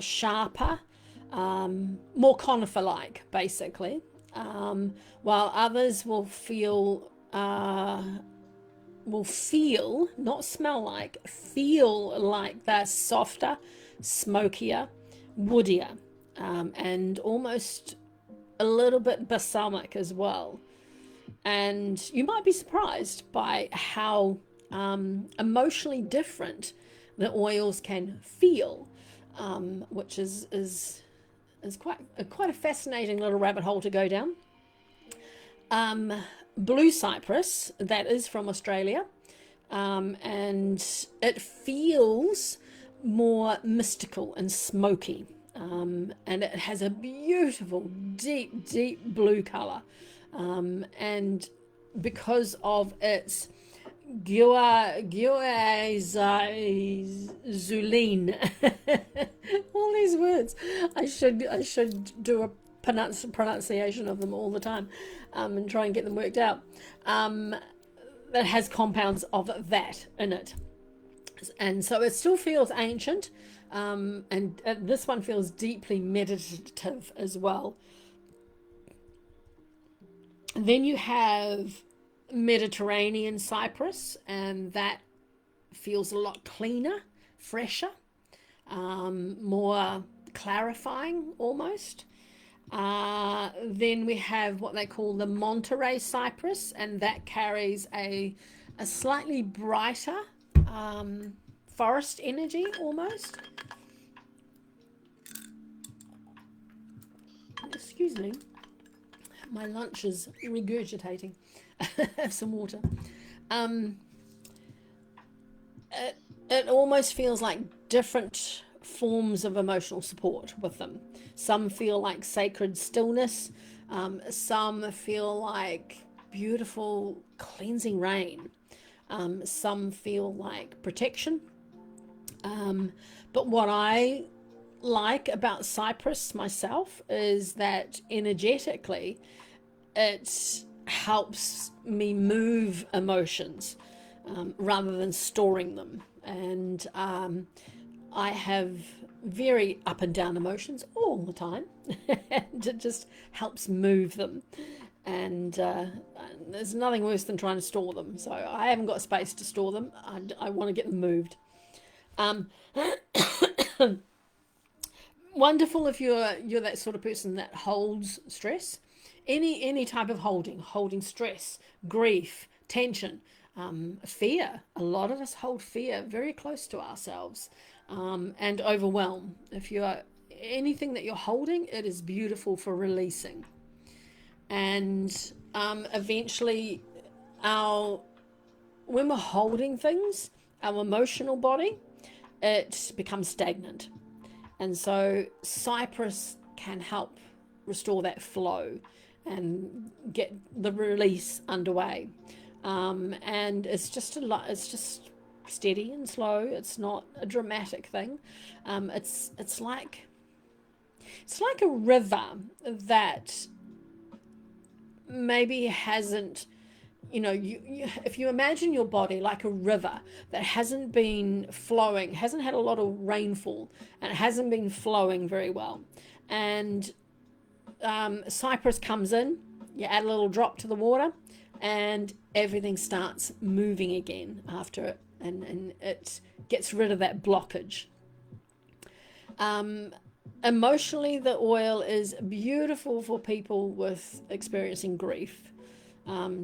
sharper, more conifer-like, basically, while others will feel, not smell like, feel like they're softer, smokier, woodier, and almost a little bit balsamic as well. And you might be surprised by how emotionally different the oils can feel, which is quite a fascinating little rabbit hole to go down. Blue cypress, that is from Australia, and it feels more mystical and smoky, and it has a beautiful deep blue color, and because of its guaiazuline, all these words, I should do a pronunciation of them all the time, and try and get them worked out. That has compounds of that in it, and so it still feels ancient, and this one feels deeply meditative as well. And then you have Mediterranean cypress, and that feels a lot cleaner, fresher, more clarifying almost. Then we have what they call the Monterey cypress, and that carries a slightly brighter forest energy almost. Excuse me, my lunch is regurgitating. Have some water. It almost feels like different forms of emotional support with them. Some feel like sacred stillness. Some feel like beautiful cleansing rain. Some feel like protection. But what I like about cypress myself is that energetically it helps me move emotions, rather than storing them. And I have very up and down emotions all the time, and it just helps move them. And there's nothing worse than trying to store them. So I haven't got space to store them. I want to get them moved. Wonderful if you're that sort of person that holds stress, any type of holding stress, grief, tension, fear. A lot of us hold fear very close to ourselves, and overwhelm. If you're anything that you're holding, it is beautiful for releasing. And eventually, when we're holding things, our emotional body, it becomes stagnant. And so cypress can help restore that flow and get the release underway. And it's just it's just steady and slow. It's not a dramatic thing. It's like a river that maybe hasn't, if you imagine your body like a river that hasn't been flowing, hasn't had a lot of rainfall, and it hasn't been flowing very well, and cypress comes in, you add a little drop to the water, and everything starts moving again after it, and it gets rid of that blockage. Emotionally, the oil is beautiful for people with experiencing grief,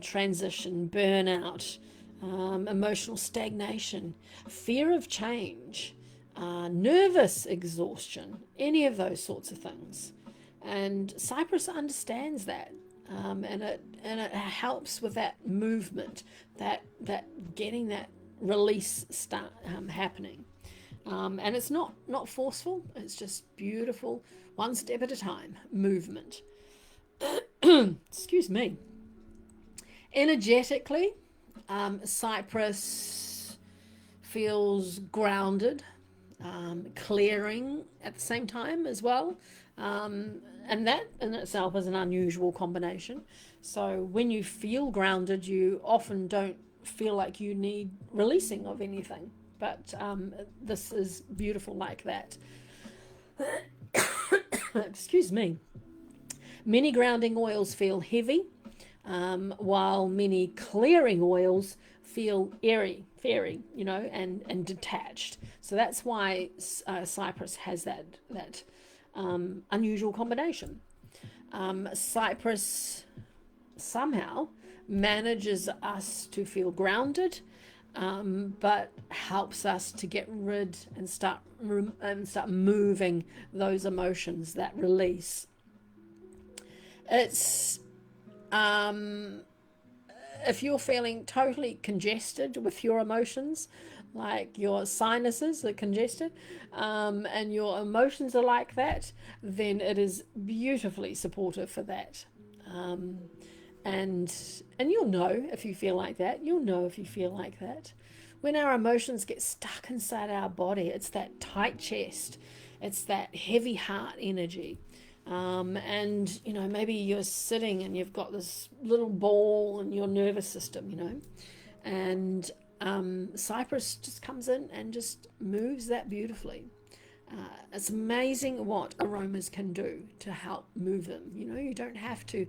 transition, burnout, emotional stagnation, fear of change, nervous exhaustion, any of those sorts of things. And cypress understands that, and it helps with that movement, that getting that release start happening. And it's not forceful. It's just beautiful, one step at a time movement. Excuse me. Energetically, Cypress feels grounded, clearing at the same time as well. And that in itself is an unusual combination. So when you feel grounded, you often don't feel like you need releasing of anything. But this is beautiful like that. Excuse me. Many grounding oils feel heavy, while many clearing oils feel airy, fairy, and detached. So that's why Cypress has that unusual combination. Cypress somehow manages us to feel grounded, but helps us to get rid and start moving those emotions that release. It's if you're feeling totally congested with your emotions, like your sinuses are congested, and your emotions are like that, then it is beautifully supportive for that. And you'll know if you feel like that. You'll know if you feel like that. When our emotions get stuck inside our body, it's that tight chest, it's that heavy heart energy. And maybe you're sitting and you've got this little ball in your nervous system, and Cypress just comes in and just moves that beautifully. It's amazing what aromas can do to help move them. You don't have to,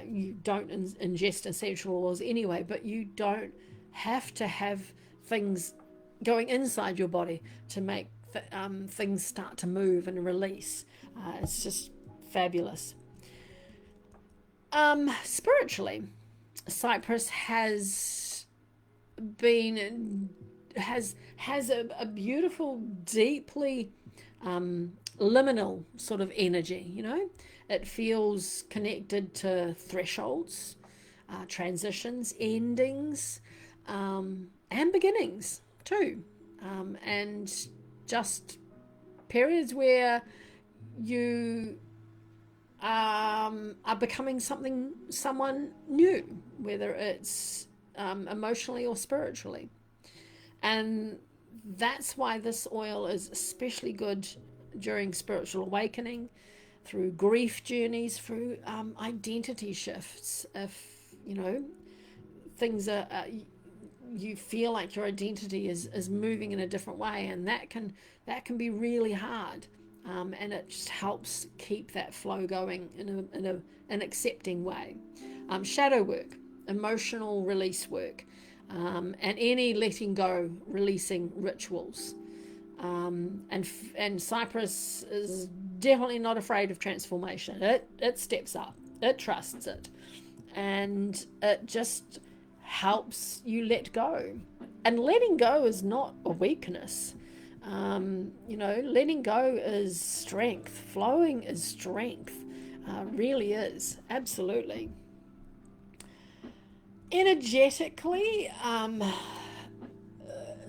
you don't ingest essential oils anyway, but you don't have to have things going inside your body to make things start to move and release. It's just fabulous. Spiritually, Cypress has a beautiful, deeply liminal sort of energy. It feels connected to thresholds, transitions, endings, and beginnings too, and just periods where you are becoming someone new, whether it's emotionally or spiritually. And that's why this oil is especially good during spiritual awakening, through grief journeys, through identity shifts. If things are you feel like your identity is moving in a different way, and that can be really hard. And it just helps keep that flow going in an accepting way. Shadow work, emotional release work, and any letting go, releasing rituals. And Cypress is definitely not afraid of transformation. It steps up, it trusts it, and it just helps you let go. And letting go is not a weakness. Letting go is strength. Flowing is strength. Really is. Absolutely. Energetically,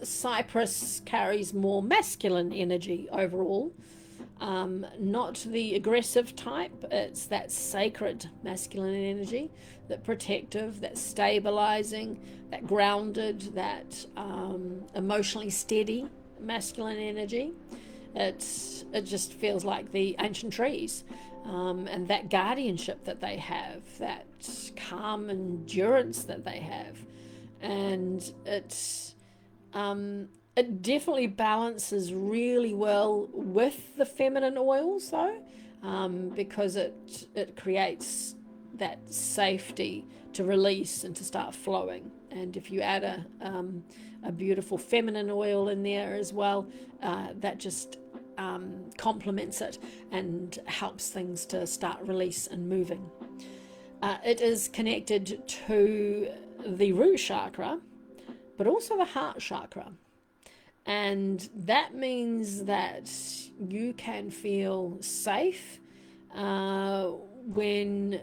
Cypress carries more masculine energy overall. Not the aggressive type. It's that sacred masculine energy, that protective, that stabilizing, that grounded, that emotionally steady masculine energy. It just feels like the ancient trees, and that guardianship that they have, that calm endurance that they have, and it definitely balances really well with the feminine oils, though, because it creates that safety to release and to start flowing. And if you add a beautiful feminine oil in there as well, that just complements it and helps things to start release and moving. It is connected to the root chakra, but also the heart chakra. And that means that you can feel safe when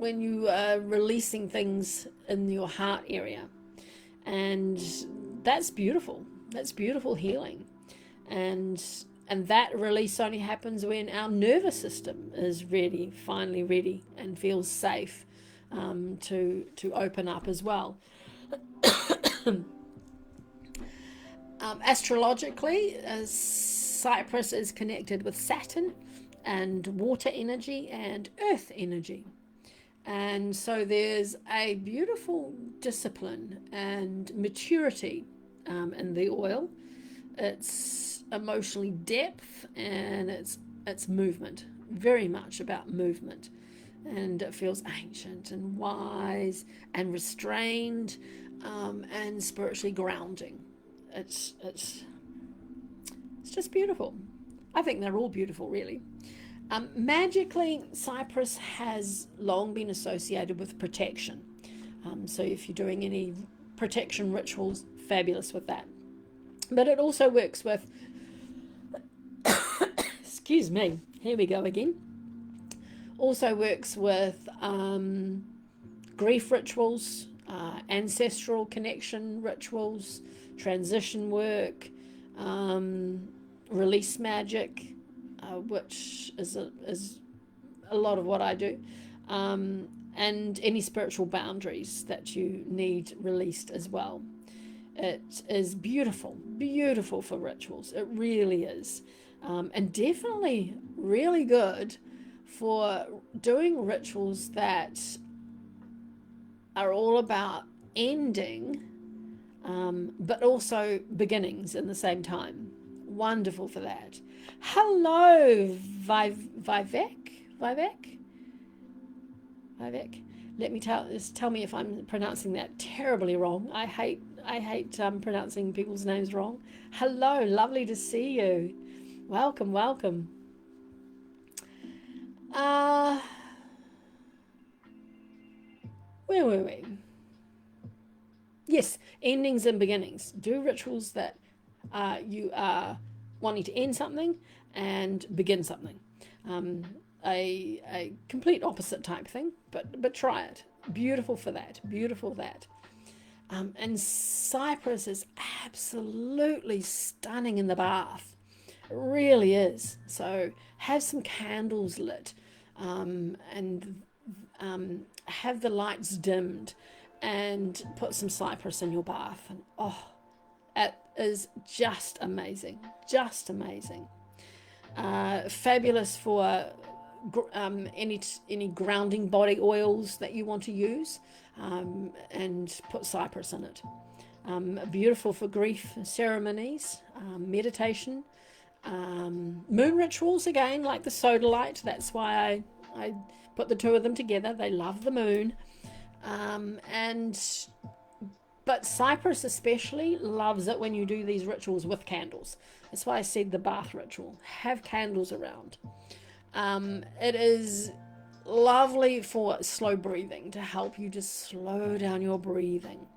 you are releasing things in your heart area. And that's beautiful. That's beautiful healing. And that release only happens when our nervous system is ready, finally ready, and feels safe to open up as well. Astrologically, Cypress is connected with Saturn and water energy and earth energy. And so there's a beautiful discipline and maturity in the oil. It's emotionally depth, and it's movement, very much about movement. And it feels ancient and wise and restrained and spiritually grounding. It's just beautiful. I think they're all beautiful, really. Magically, Cypress has long been associated with protection. So if you're doing any protection rituals, fabulous with that. But it also works with, excuse me, here we go again. Also works with grief rituals, ancestral connection rituals, transition work, release magic, which is a lot of what I do, and any spiritual boundaries that you need released as well. It is beautiful, beautiful for rituals. It really is. And definitely really good for doing rituals that are all about ending, but also beginnings in the same time. Wonderful for that. Hello, Vivek. Tell me if I'm pronouncing that terribly wrong. I hate pronouncing people's names wrong. Hello, lovely to see you. Welcome. Where were we? Yes, endings and beginnings. Do rituals that you are wanting to end something and begin something. A complete opposite type thing, but try it. Beautiful for that. And Cypress is absolutely stunning in the bath. It really is. So have some candles lit, and have the lights dimmed, and put some Cypress in your bath. And it is just amazing. Fabulous for any grounding body oils that you want to use, and put Cypress in it. Beautiful for grief ceremonies, meditation, moon rituals again, like the Sodalite. That's why I put the two of them together. They love the moon, but Cypress especially loves it when you do these rituals with candles. That's why I said the bath ritual. Have candles around. It is lovely for slow breathing, to help you just slow down your breathing.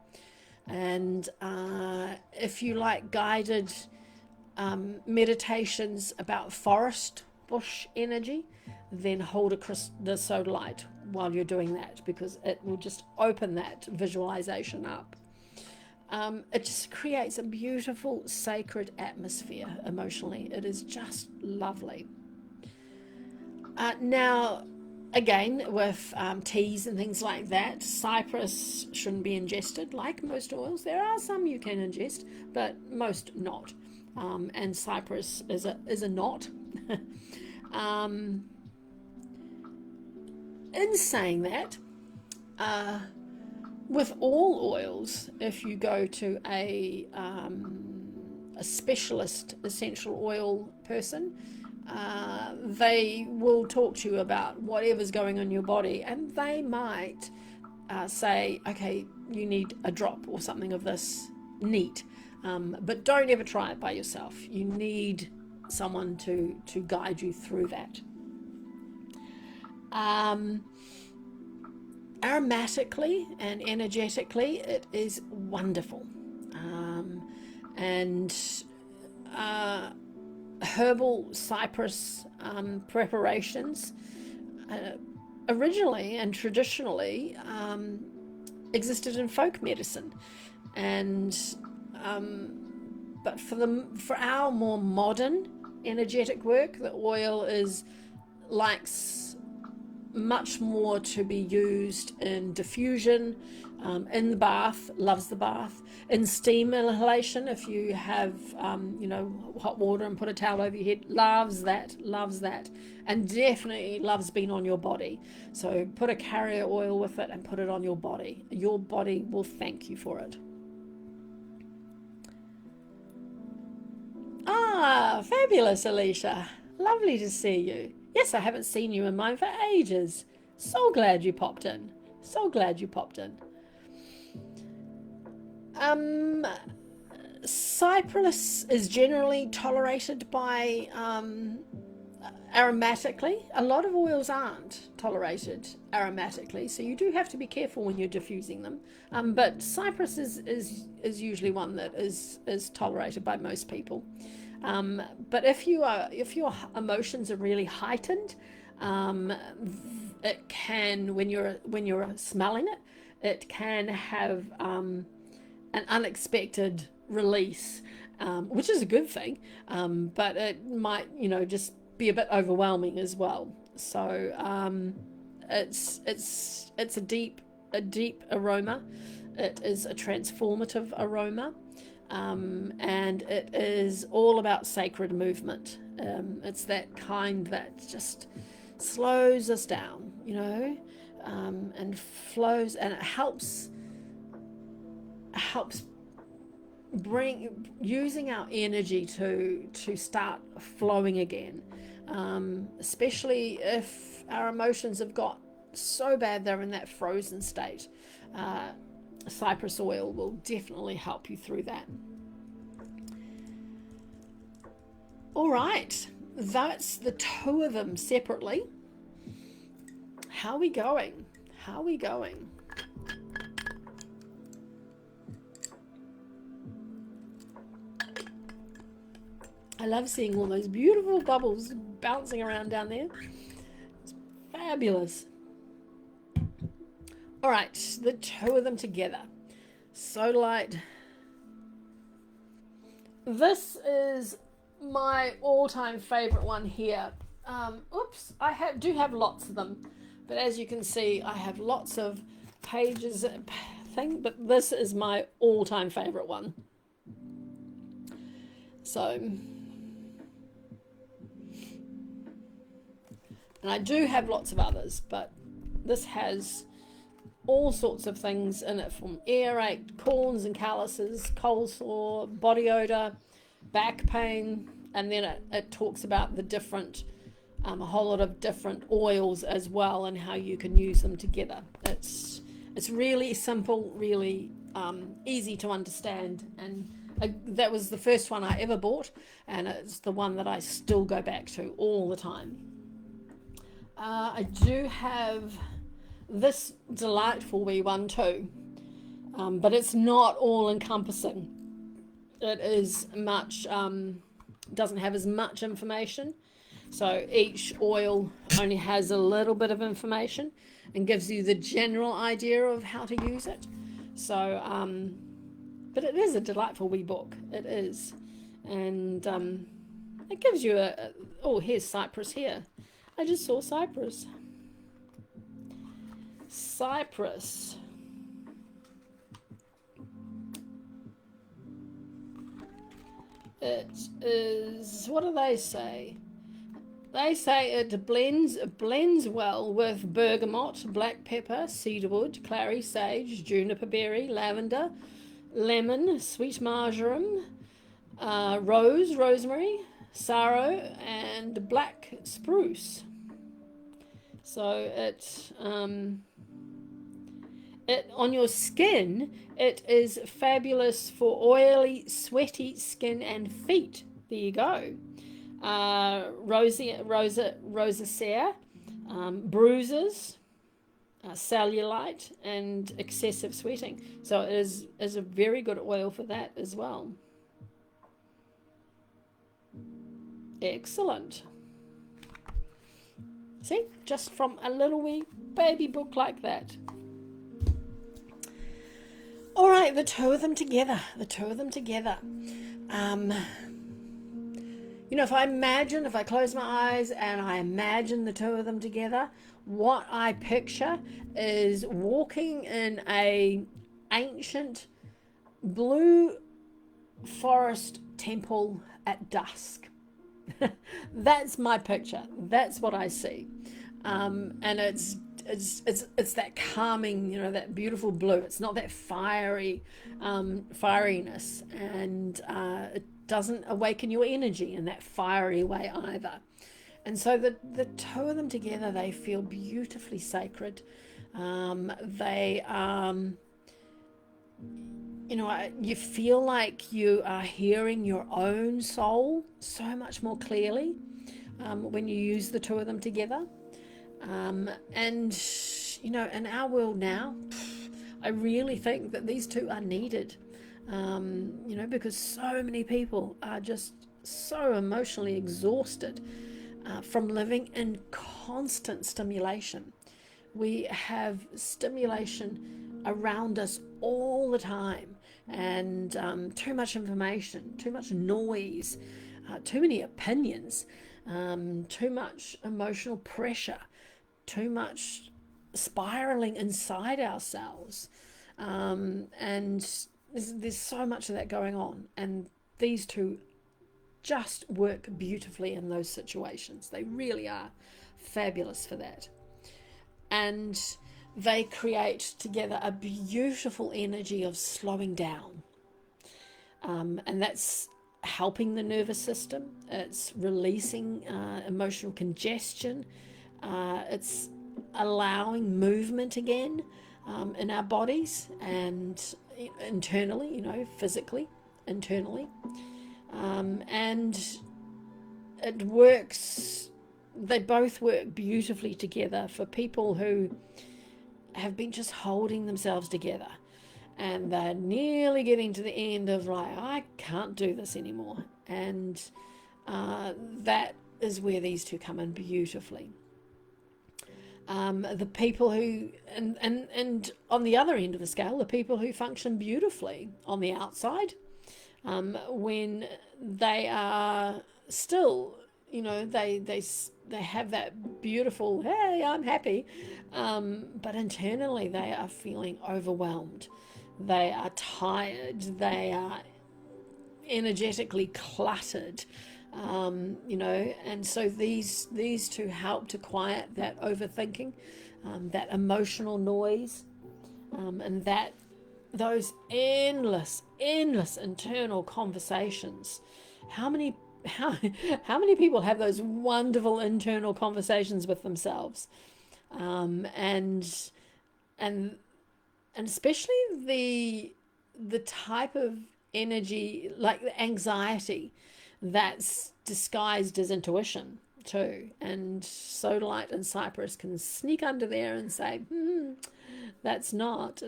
And if you like guided meditations about forest bush energy, then hold the Sodalite while you're doing that, because it will just open that visualization up. It just creates a beautiful sacred atmosphere emotionally. It is just lovely. Now, again, with teas and things like that, Cypress shouldn't be ingested like most oils. There are some you can ingest, but most not. And Cypress is a not. In saying that, with all oils, if you go to a specialist essential oil person, they will talk to you about whatever's going on in your body, and they might say, okay, you need a drop or something of this neat, but don't ever try it by yourself. You need someone to guide you through that. Aromatically and energetically, it is wonderful. And herbal cypress preparations originally and traditionally existed in folk medicine, and but for our more modern energetic work, the oil likes much more to be used in diffusion, in the bath, loves the bath, in steam inhalation. If you have hot water and put a towel over your head, loves that, and definitely loves being on your body. So put a carrier oil with it and put it on your body. Your body will thank you for it. Ah, fabulous, Alicia. Lovely to see you. Yes, I haven't seen you in mine for ages. So glad you popped in. Cypress is generally tolerated by aromatically. A lot of oils aren't tolerated aromatically, so you do have to be careful when you're diffusing them. But cypress is usually one that is tolerated by most people. But if your emotions are really heightened, it can, when you're smelling it, it can have an unexpected release, which is a good thing, but it might just be a bit overwhelming as well. So it's a deep aroma. It is a transformative aroma. And it is all about sacred movement. It's that kind that just slows us down, and flows, and it helps bring using our energy to start flowing again, especially if our emotions have got so bad they're in that frozen state. Cypress oil will definitely help you through that. All right, that's the two of them separately. How are we going? I love seeing all those beautiful bubbles bouncing around down there. It's fabulous. All right, the two of them together. Sodalite. This is my all-time favorite one here. Oops, I do have lots of them, but as you can see, I have lots of pages thing, but this is my all-time favorite one. So, and I do have lots of others, but this has all sorts of things in it, from earache, corns and calluses, cold sore, body odor, back pain, and then it talks about the different, a whole lot of different oils as well, and how you can use them together. It's really simple, really easy to understand, and that was the first one I ever bought, and it's the one that I still go back to all the time. I do have this delightful wee one too, but it's not all encompassing. It is much, doesn't have as much information, so each oil only has a little bit of information and gives you the general idea of how to use it. So but it is a delightful wee book, it is, and it gives you oh, here's cypress here. I just saw cypress. It is, what do they say? They say it blends well with bergamot, black pepper, cedarwood, clary sage, juniper berry, lavender, lemon, sweet marjoram, rosemary, sorrow, and black spruce. So it on your skin, it is fabulous for oily, sweaty skin and feet. There you go. Rosacea, bruises, cellulite, and excessive sweating. So it is a very good oil for that as well. Excellent. See, just from a little wee baby book like that. All right, like the two of them together. The two of them together. If I close my eyes and I imagine the two of them together, what I picture is walking in a ancient blue forest temple at dusk. That's my picture. That's what I see, and it's that calming, that beautiful blue. It's not that firiness, and it doesn't awaken your energy in that fiery way either. And so the two of them together, they feel beautifully sacred. They you feel like you are hearing your own soul so much more clearly when you use the two of them together. And in our world now, I really think that these two are needed. Because so many people are just so emotionally exhausted from living in constant stimulation. We have stimulation around us all the time, and too much information, too much noise, too many opinions, too much emotional pressure, too much spiraling inside ourselves, and there's so much of that going on, and these two just work beautifully in those situations. They really are fabulous for that. And they create together a beautiful energy of slowing down. And that's helping the nervous system. It's releasing emotional congestion. It's allowing movement again in our bodies and internally, physically, internally. And it works, they both work beautifully together for people who have been just holding themselves together and they're nearly getting to the end of I can't do this anymore. And that is where these two come in beautifully. The people who, and on the other end of the scale, the people who function beautifully on the outside, when they are still, they have that beautiful, hey, I'm happy, but internally they are feeling overwhelmed. They are tired. They are energetically cluttered, and so these two help to quiet that overthinking, that emotional noise, and those endless internal conversations. How many people have those wonderful internal conversations with themselves, and especially the type of energy, like the anxiety, that's disguised as intuition too. And Sodalite and Cypress can sneak under there and say, that's not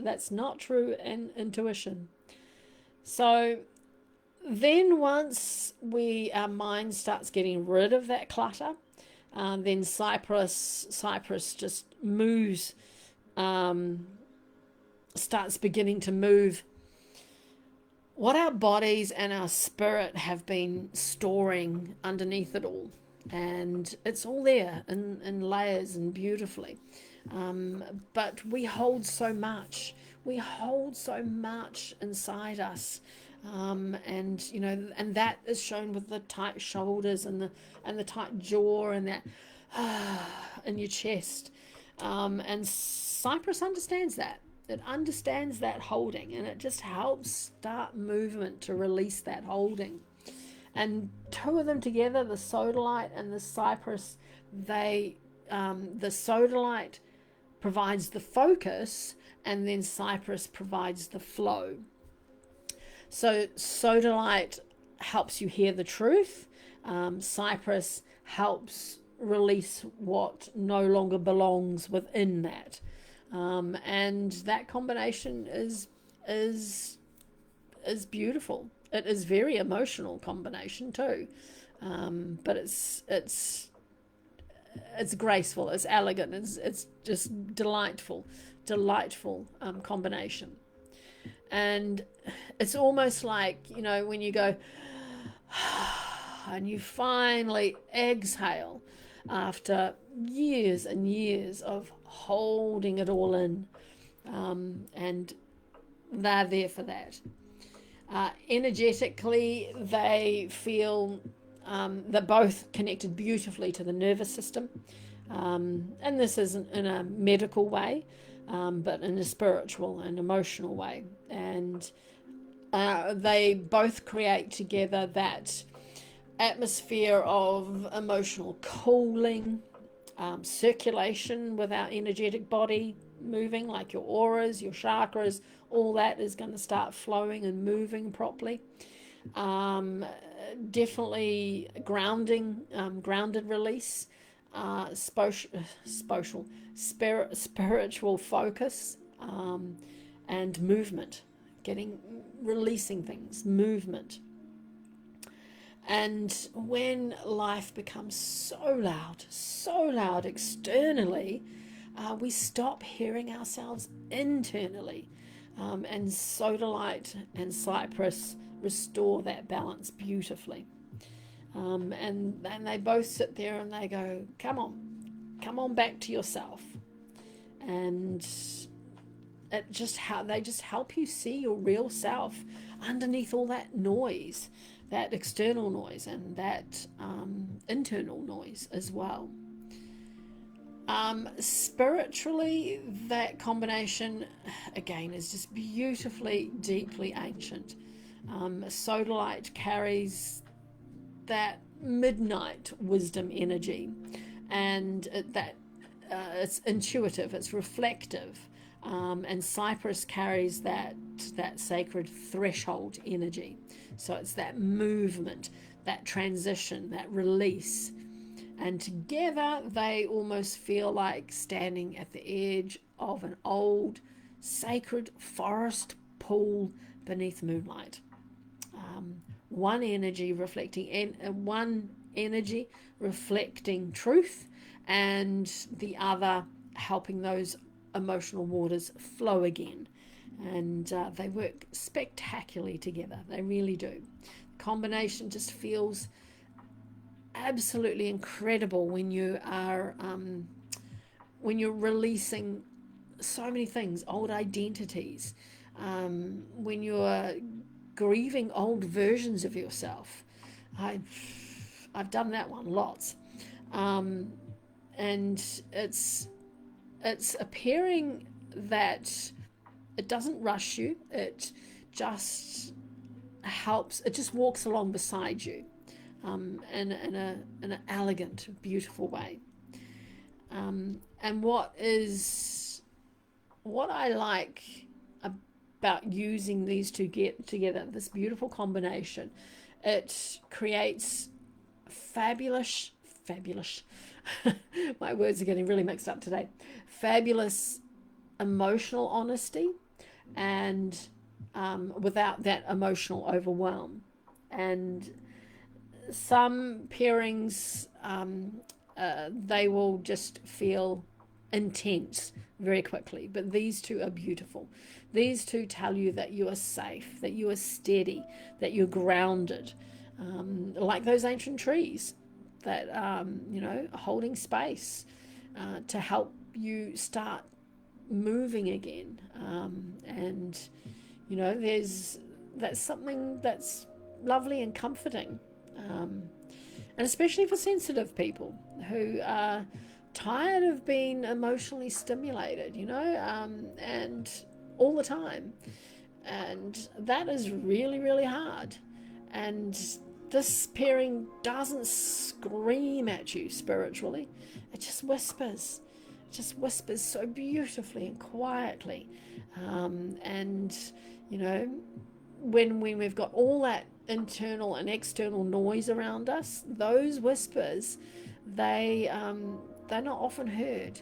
true intuition. So then once our mind starts getting rid of that clutter, then Cypress just moves, starts beginning to move what our bodies and our spirit have been storing underneath it all. And it's all there in layers and beautifully. But we hold so much. We hold so much inside us. And that is shown with the tight shoulders and the tight jaw and that in your chest. And Cypress understands that. It understands that holding, and it just helps start movement to release that holding. And two of them together, the Sodalite and the Cypress, the Sodalite provides the focus, and then Cypress provides the flow. So Sodalite helps you hear the truth. Cypress helps release what no longer belongs within that. And that combination is beautiful. It is very emotional combination too, but it's graceful, it's elegant, it's just delightful combination. And it's almost like, when you go and you finally exhale after years and years of holding it all in, and they're there for that. Energetically, they feel they're both connected beautifully to the nervous system. And this isn't in a medical way, but in a spiritual and emotional way. And they both create together that atmosphere of emotional cooling, circulation with our energetic body moving, like your auras, your chakras, all that is going to start flowing and moving properly. Definitely grounding, grounded release, spiritual focus, and movement, releasing things, movement. And when life becomes so loud externally, we stop hearing ourselves internally. And Sodalite and Cypress restore that balance beautifully. And they both sit there and they go, come on back to yourself. And they just help you see your real self underneath all that noise, that external noise, and that internal noise as well. Spiritually, that combination again is just beautifully, deeply ancient. Sodalite carries that midnight wisdom energy, and it's intuitive, it's reflective. And Cypress carries that sacred threshold energy. So it's that movement, that transition, that release. And together they almost feel like standing at the edge of an old sacred forest pool beneath moonlight. One energy reflecting truth, and the other helping those emotional waters flow again. And they work spectacularly together. They really do. The combination just feels absolutely incredible when you are when you're releasing so many things, old identities, when you're grieving old versions of yourself. I've done that one lots, and it's appearing that it doesn't rush you. It just helps. It just walks along beside you, in an elegant, beautiful way. And what I like about using these two together, this beautiful combination, it creates fabulous. My words are getting really mixed up today. Fabulous emotional honesty, and without that emotional overwhelm. And some pairings, they will just feel intense very quickly, but these two are beautiful. These two tell you that you are safe, that you are steady, that you're grounded, like those ancient trees that holding space to help you start moving again. And that's something that's lovely and comforting, and especially for sensitive people who are tired of being emotionally stimulated, and all the time. And that is really, really hard. And this pairing doesn't scream at you spiritually. It just whispers. It just whispers so beautifully and quietly. And when we've got all that internal and external noise around us, those whispers, they're not often heard.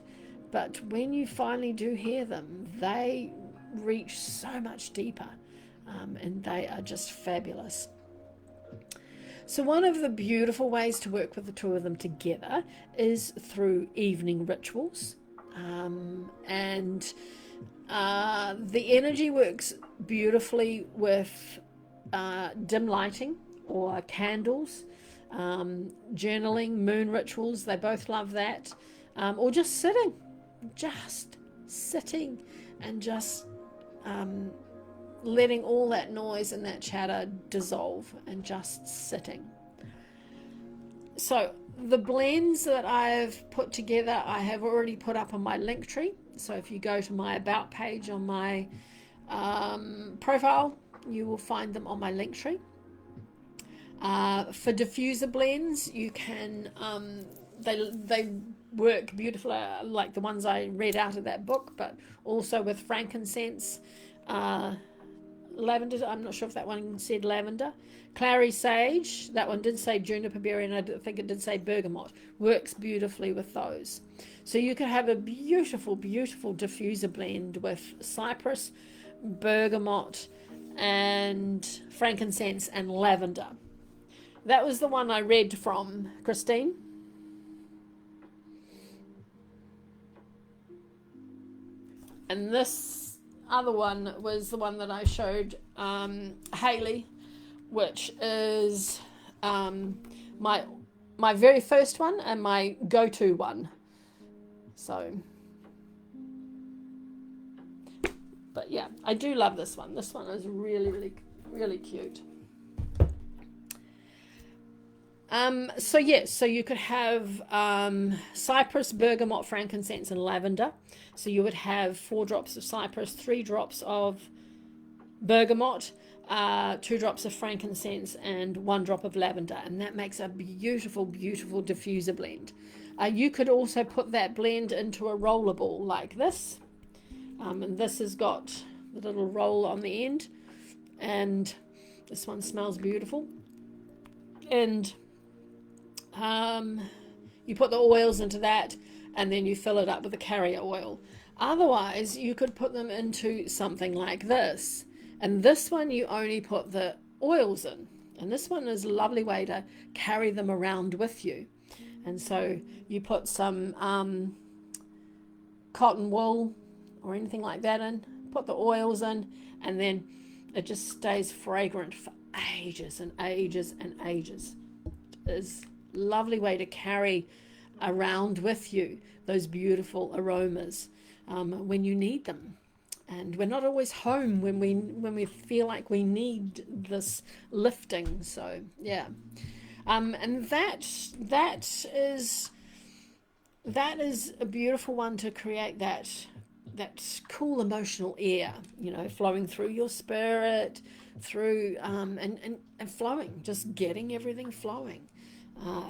But when you finally do hear them, they reach so much deeper, and they are just fabulous. So one of the beautiful ways to work with the two of them together is through evening rituals. And The energy works beautifully with dim lighting or candles, journaling, moon rituals. They both love that. Or just sitting and just letting all that noise and that chatter dissolve and just sitting. So the blends that I've put together, I have already put up on my link tree. So if you go to my about page on my profile, you will find them on my link tree. For diffuser blends, you can they work beautifully, like the ones I read out of that book, but also with frankincense, lavender. I'm not sure if that one said lavender. Clary sage, that one did say juniper berry, and I think it did say bergamot. Works beautifully with those. So you could have a beautiful, beautiful diffuser blend with cypress, bergamot, and frankincense and lavender. That was the one I read from, Christine. And this other one was the one that I showed Haley, which is my very first one and my go-to one. So, but yeah, I do love this one. This one is really, really, really cute. So you could have cypress, bergamot, frankincense, and lavender. So you would have 4 drops of cypress, 3 drops of bergamot, 2 drops of frankincense, and 1 drop of lavender, and that makes a beautiful, beautiful diffuser blend. You could also put that blend into a roller ball like this, and this has got the little roll on the end, and this one smells beautiful. And you put the oils into that, and then you fill it up with the carrier oil. Otherwise, you could put them into something like this, and this one you only put the oils in, and this one is a lovely way to carry them around with you. And so you put some cotton wool or anything like that in, put the oils in, and then it just stays fragrant for ages and ages and ages. It is a lovely way to carry around with you those beautiful aromas when you need them. And we're not always home when we feel like we need this lifting. So yeah, and that is a beautiful one to create that cool emotional air, flowing through your spirit, through and flowing, just getting everything flowing.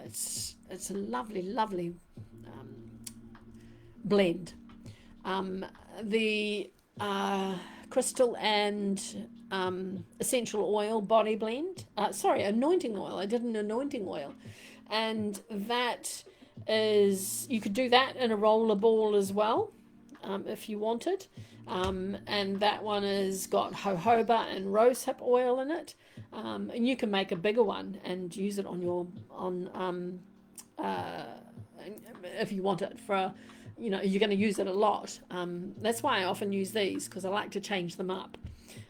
It's a lovely blend. The crystal and essential oil body blend. Anointing oil. I did an anointing oil, and that is, you could do that in a roller ball as well, if you wanted. And that one has got jojoba and rosehip oil in it, and you can make a bigger one and use it if you want it for, you're going to use it a lot. That's why I often use these, because I like to change them up.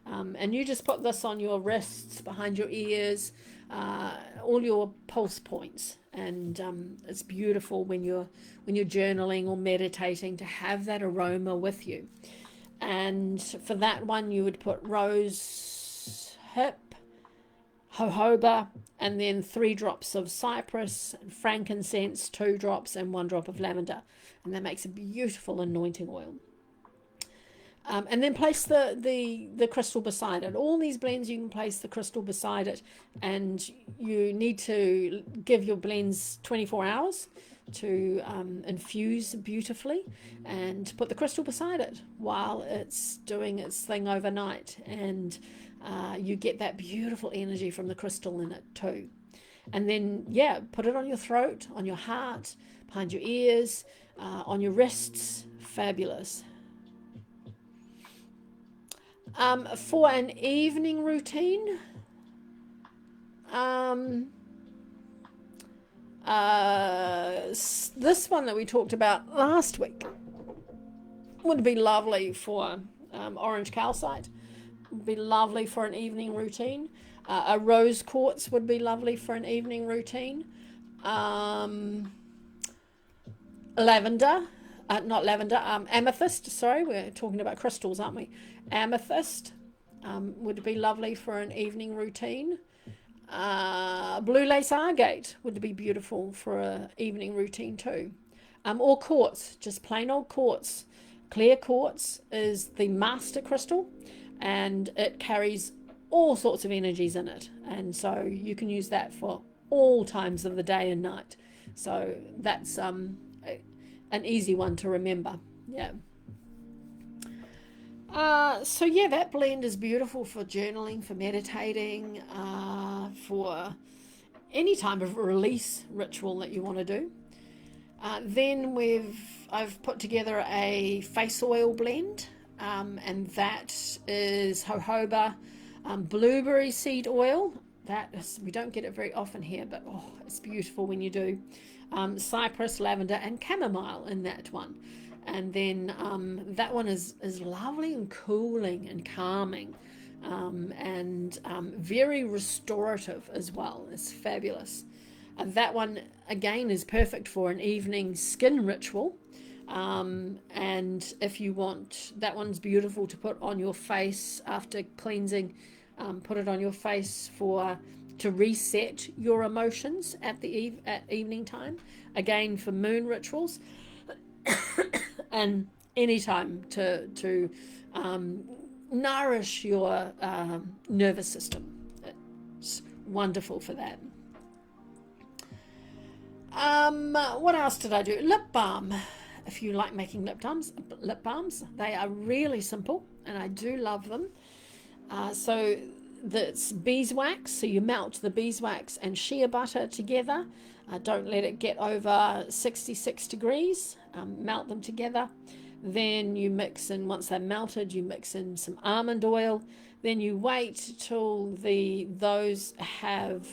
And you just put this on your wrists, behind your ears, all your pulse points, and it's beautiful when you're journaling or meditating to have that aroma with you. And for that one, you would put rose hip, jojoba, and then 3 drops of cypress, frankincense, 2 drops, and 1 drop of lavender, and that makes a beautiful anointing oil. And then place the crystal beside it. All these blends, you can place the crystal beside it, and you need to give your blends 24 hours to infuse beautifully, and put the crystal beside it while it's doing its thing overnight, and you get that beautiful energy from the crystal in it too. And then put it on your throat, on your heart, behind your ears, on your wrists. Fabulous. For an evening routine, this one that we talked about last week would be lovely for orange calcite would be lovely for an evening routine. A rose quartz would be lovely for an evening routine. Lavender, not lavender, amethyst, sorry, we're talking about crystals, aren't we? Amethyst would be lovely for an evening routine. Blue lace agate would be beautiful for an evening routine too. Or quartz, just plain old quartz. Clear quartz is the master crystal, and it carries all sorts of energies in it, and so you can use that for all times of the day and night. So that's an easy one to remember. Yeah. So yeah, that blend is beautiful for journaling, for meditating, for any type of release ritual that you want to do. Then I've put together a face oil blend, and that is jojoba, blueberry seed oil. We don't get it very often here, but it's beautiful when you do. Cypress, lavender, and chamomile in that one. And then that one is lovely and cooling and calming, and very restorative as well. It's fabulous. That one again is perfect for an evening skin ritual, and if you want, that one's beautiful to put on your face after cleansing. Put it on your face to reset your emotions at evening time, again for moon rituals. And anytime to nourish your nervous system. It's wonderful for that. What else did I do? Lip balm. If you like making lip balms, they are really simple, and I do love them. So that's beeswax. So you melt the beeswax and shea butter together. Don't let it get over 66 degrees. Melt them together. Then you mix in, once they're melted, you mix in some almond oil. Then you wait till those have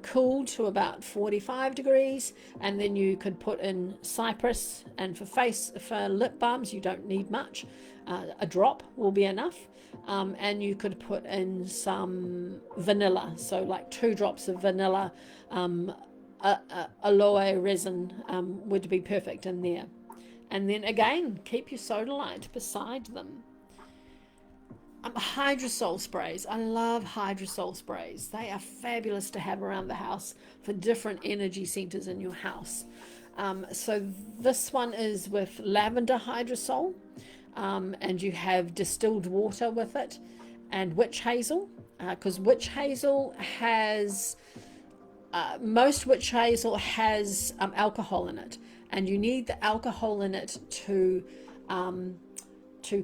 cooled to about 45 degrees, and then you could put in cypress. And for lip balms, you don't need much. A drop will be enough. And you could put in some vanilla, so like 2 drops of vanilla. Aloe resin would be perfect in there. And then again, keep your Sodalite beside them. Hydrosol sprays. I love hydrosol sprays. They are fabulous to have around the house for different energy centers in your house. So this one is with lavender hydrosol, and you have distilled water with it, and witch hazel, because witch hazel has most witch hazel has alcohol in it, and you need the alcohol in it to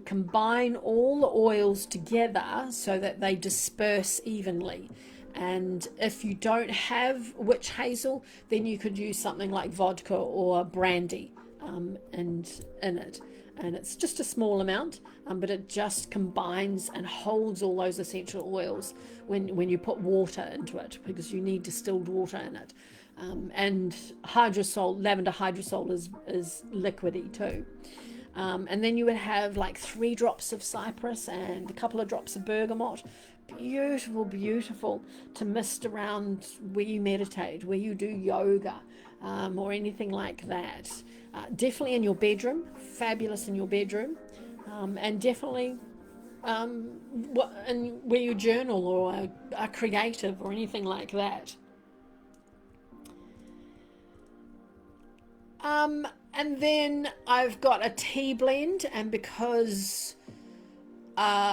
combine all the oils together so that they disperse evenly. And if you don't have witch hazel, then you could use something like vodka or brandy in it. And it's just a small amount, but it just combines and holds all those essential oils when you put water into it, because you need distilled water in it. And lavender hydrosol is liquidy too. And then you would have like 3 drops of cypress and a couple of drops of bergamot. Beautiful, beautiful to mist around where you meditate, where you do yoga, or anything like that. Definitely in your bedroom, fabulous in your bedroom, and definitely where you journal or are creative or anything like that. And then I've got a tea blend, and because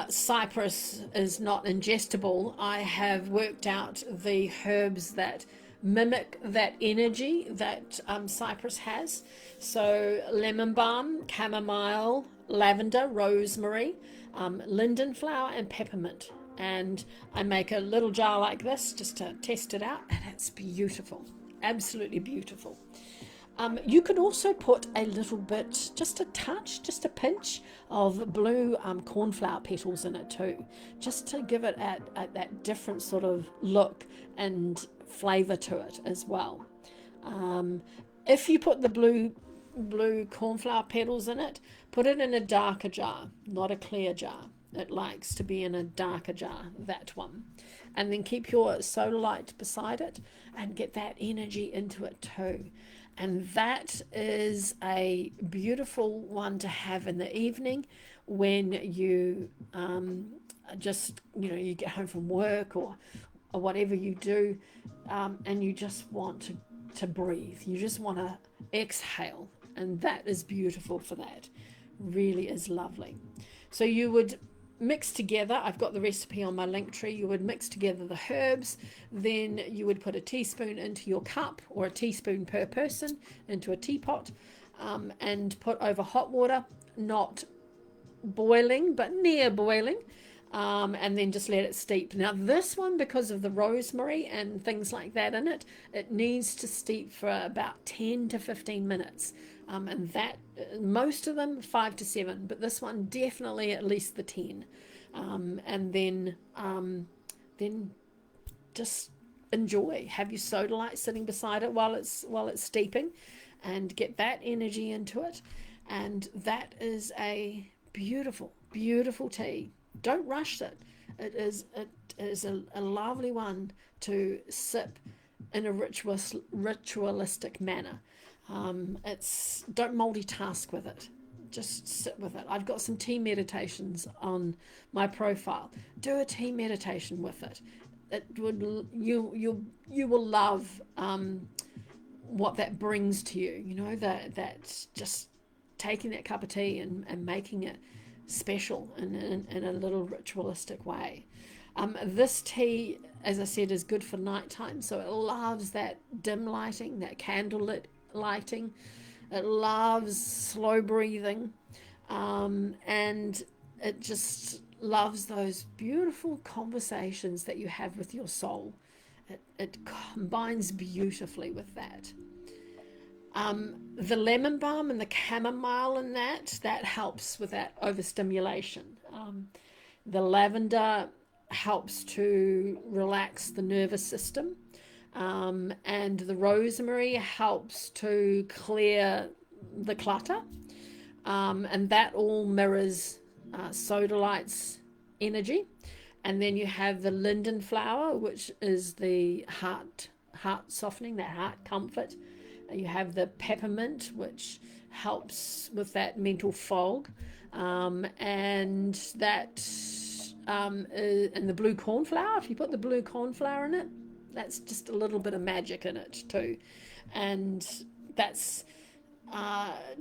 cypress is not ingestible, I have worked out the herbs that mimic that energy that cypress has. So lemon balm, chamomile, lavender, rosemary, linden flower, and peppermint. And I make a little jar like this just to test it out, and it's beautiful, absolutely beautiful. You could also put a little bit, just a touch, just a pinch of blue cornflower petals in it too, just to give it that different sort of look and flavour to it as well. If you put the blue blue cornflower petals in it, put it in a darker jar, not a clear jar. It likes to be in a darker jar, that one. And then keep your sodalite beside it and get that energy into it too. And that is a beautiful one to have in the evening when you just, you get home from work or whatever you do, and you just want to breathe. You just want to exhale. And that is beautiful for that. Really is lovely. So you would mix together, I've got the recipe on my link tree, you would mix together the herbs, then you would put a teaspoon into your cup, or a teaspoon per person into a teapot, and put over hot water, not boiling but near boiling, and then just let it steep. Now this one, because of the rosemary and things like that in it, it needs to steep for about 10 to 15 minutes, and that most of them 5 to 7, but this one definitely at least the 10, and then just enjoy. Have your sodalite sitting beside it while it's steeping, and get that energy into it. And that is a beautiful, beautiful tea. Don't rush it. It is a lovely one to sip in a ritualistic manner. Don't multitask with it. Just sit with it. I've got some tea meditations on my profile. Do a tea meditation with it. You will love what that brings to you. That's just taking that cup of tea and making it special in a little ritualistic way. This tea, as I said, is good for nighttime, so it loves that dim lighting, that candlelit lighting. It loves slow breathing, and it just loves those beautiful conversations that you have with your soul. It combines beautifully with that. The lemon balm and the chamomile in that helps with that overstimulation. The lavender helps to relax the nervous system, and the rosemary helps to clear the clutter, and that all mirrors sodalite's energy. And then you have the linden flower, which is the heart softening, that heart comfort. You have the peppermint, which helps with that mental fog, and that and the blue cornflower. If you put the blue cornflower in it, that's just a little bit of magic in it too, and that's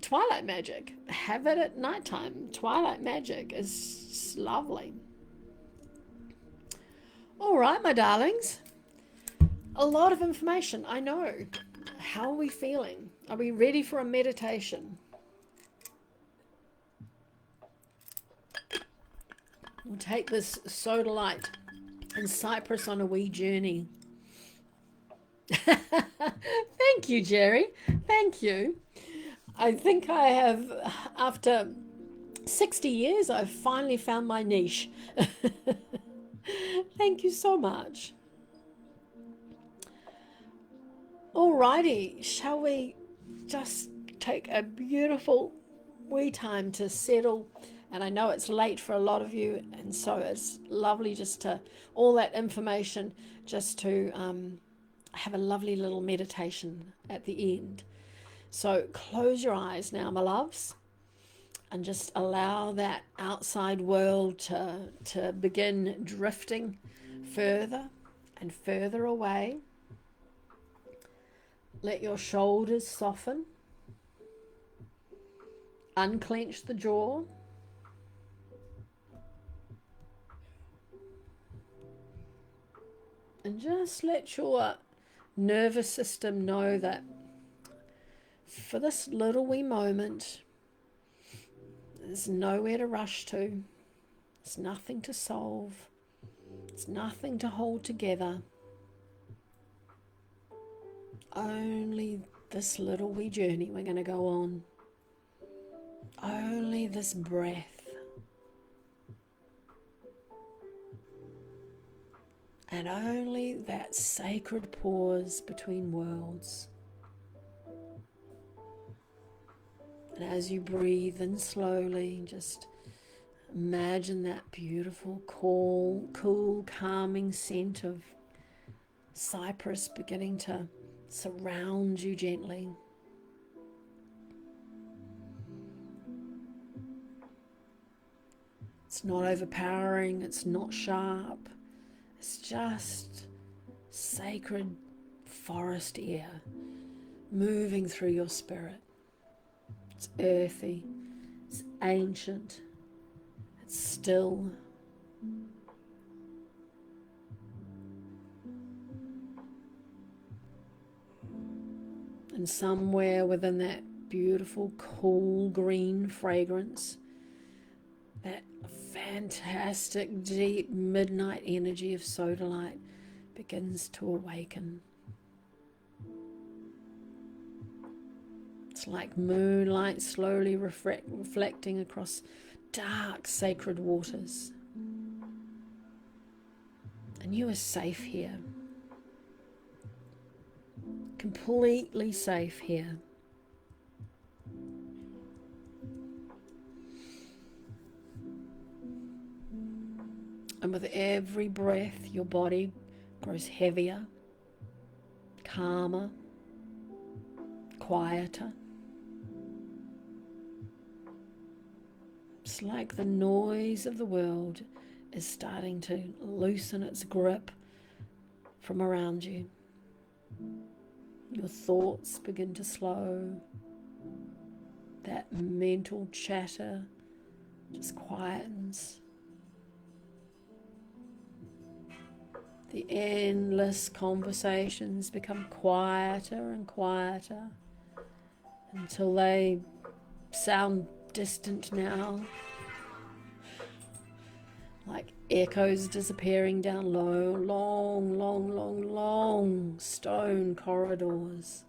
twilight magic. Have it at nighttime. Twilight magic is lovely. All right, my darlings. A lot of information, I know. How are we feeling? Are we ready for a meditation? We'll take this sodalite and cypress on a wee journey. Thank you, Jerry. Thank you. I think I have, after 60 years, I've finally found my niche. Thank you so much. Alrighty, shall we just take a beautiful wee time to settle? And I know it's late for a lot of you, and so it's lovely just to, all that information, just to have a lovely little meditation at the end. So close your eyes now, my loves, and just allow that outside world to begin drifting further and further away. Let your shoulders soften. Unclench the jaw. And just let your nervous system know that for this little wee moment, there's nowhere to rush to. There's nothing to solve. There's nothing to hold together. Only this little wee journey we're going to go on. Only this breath. And only that sacred pause between worlds. And as you breathe in slowly, just imagine that beautiful, cool, calming scent of cypress beginning to surround you gently. It's not overpowering, it's not sharp, it's just sacred forest air moving through your spirit. It's earthy, it's ancient, it's still. And somewhere within that beautiful, cool green fragrance, that fantastic, deep midnight energy of sodalite begins to awaken. It's like moonlight slowly reflecting across dark, sacred waters. And you are safe here. Completely safe here. And with every breath, your body grows heavier, calmer, quieter. It's like the noise of the world is starting to loosen its grip from around you. Your thoughts begin to slow. That mental chatter just quietens. The endless conversations become quieter and quieter until they sound distant now, like echoes disappearing down long stone corridors.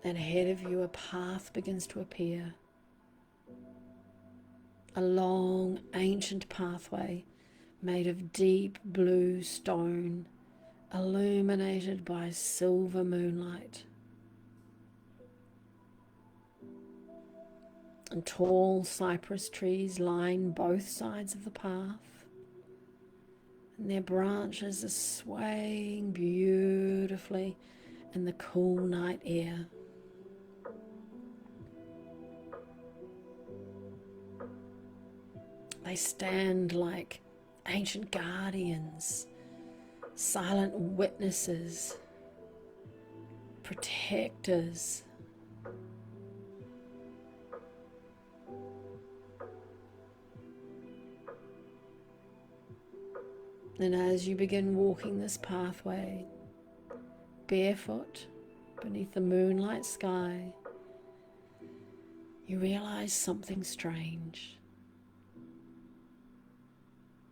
And ahead of you, a path begins to appear. A long, ancient pathway made of deep blue stone, illuminated by silver moonlight. And tall cypress trees line both sides of the path, and their branches are swaying beautifully in the cool night air. They stand like ancient guardians, silent witnesses, protectors. And as you begin walking this pathway, barefoot beneath the moonlight sky, you realize something strange.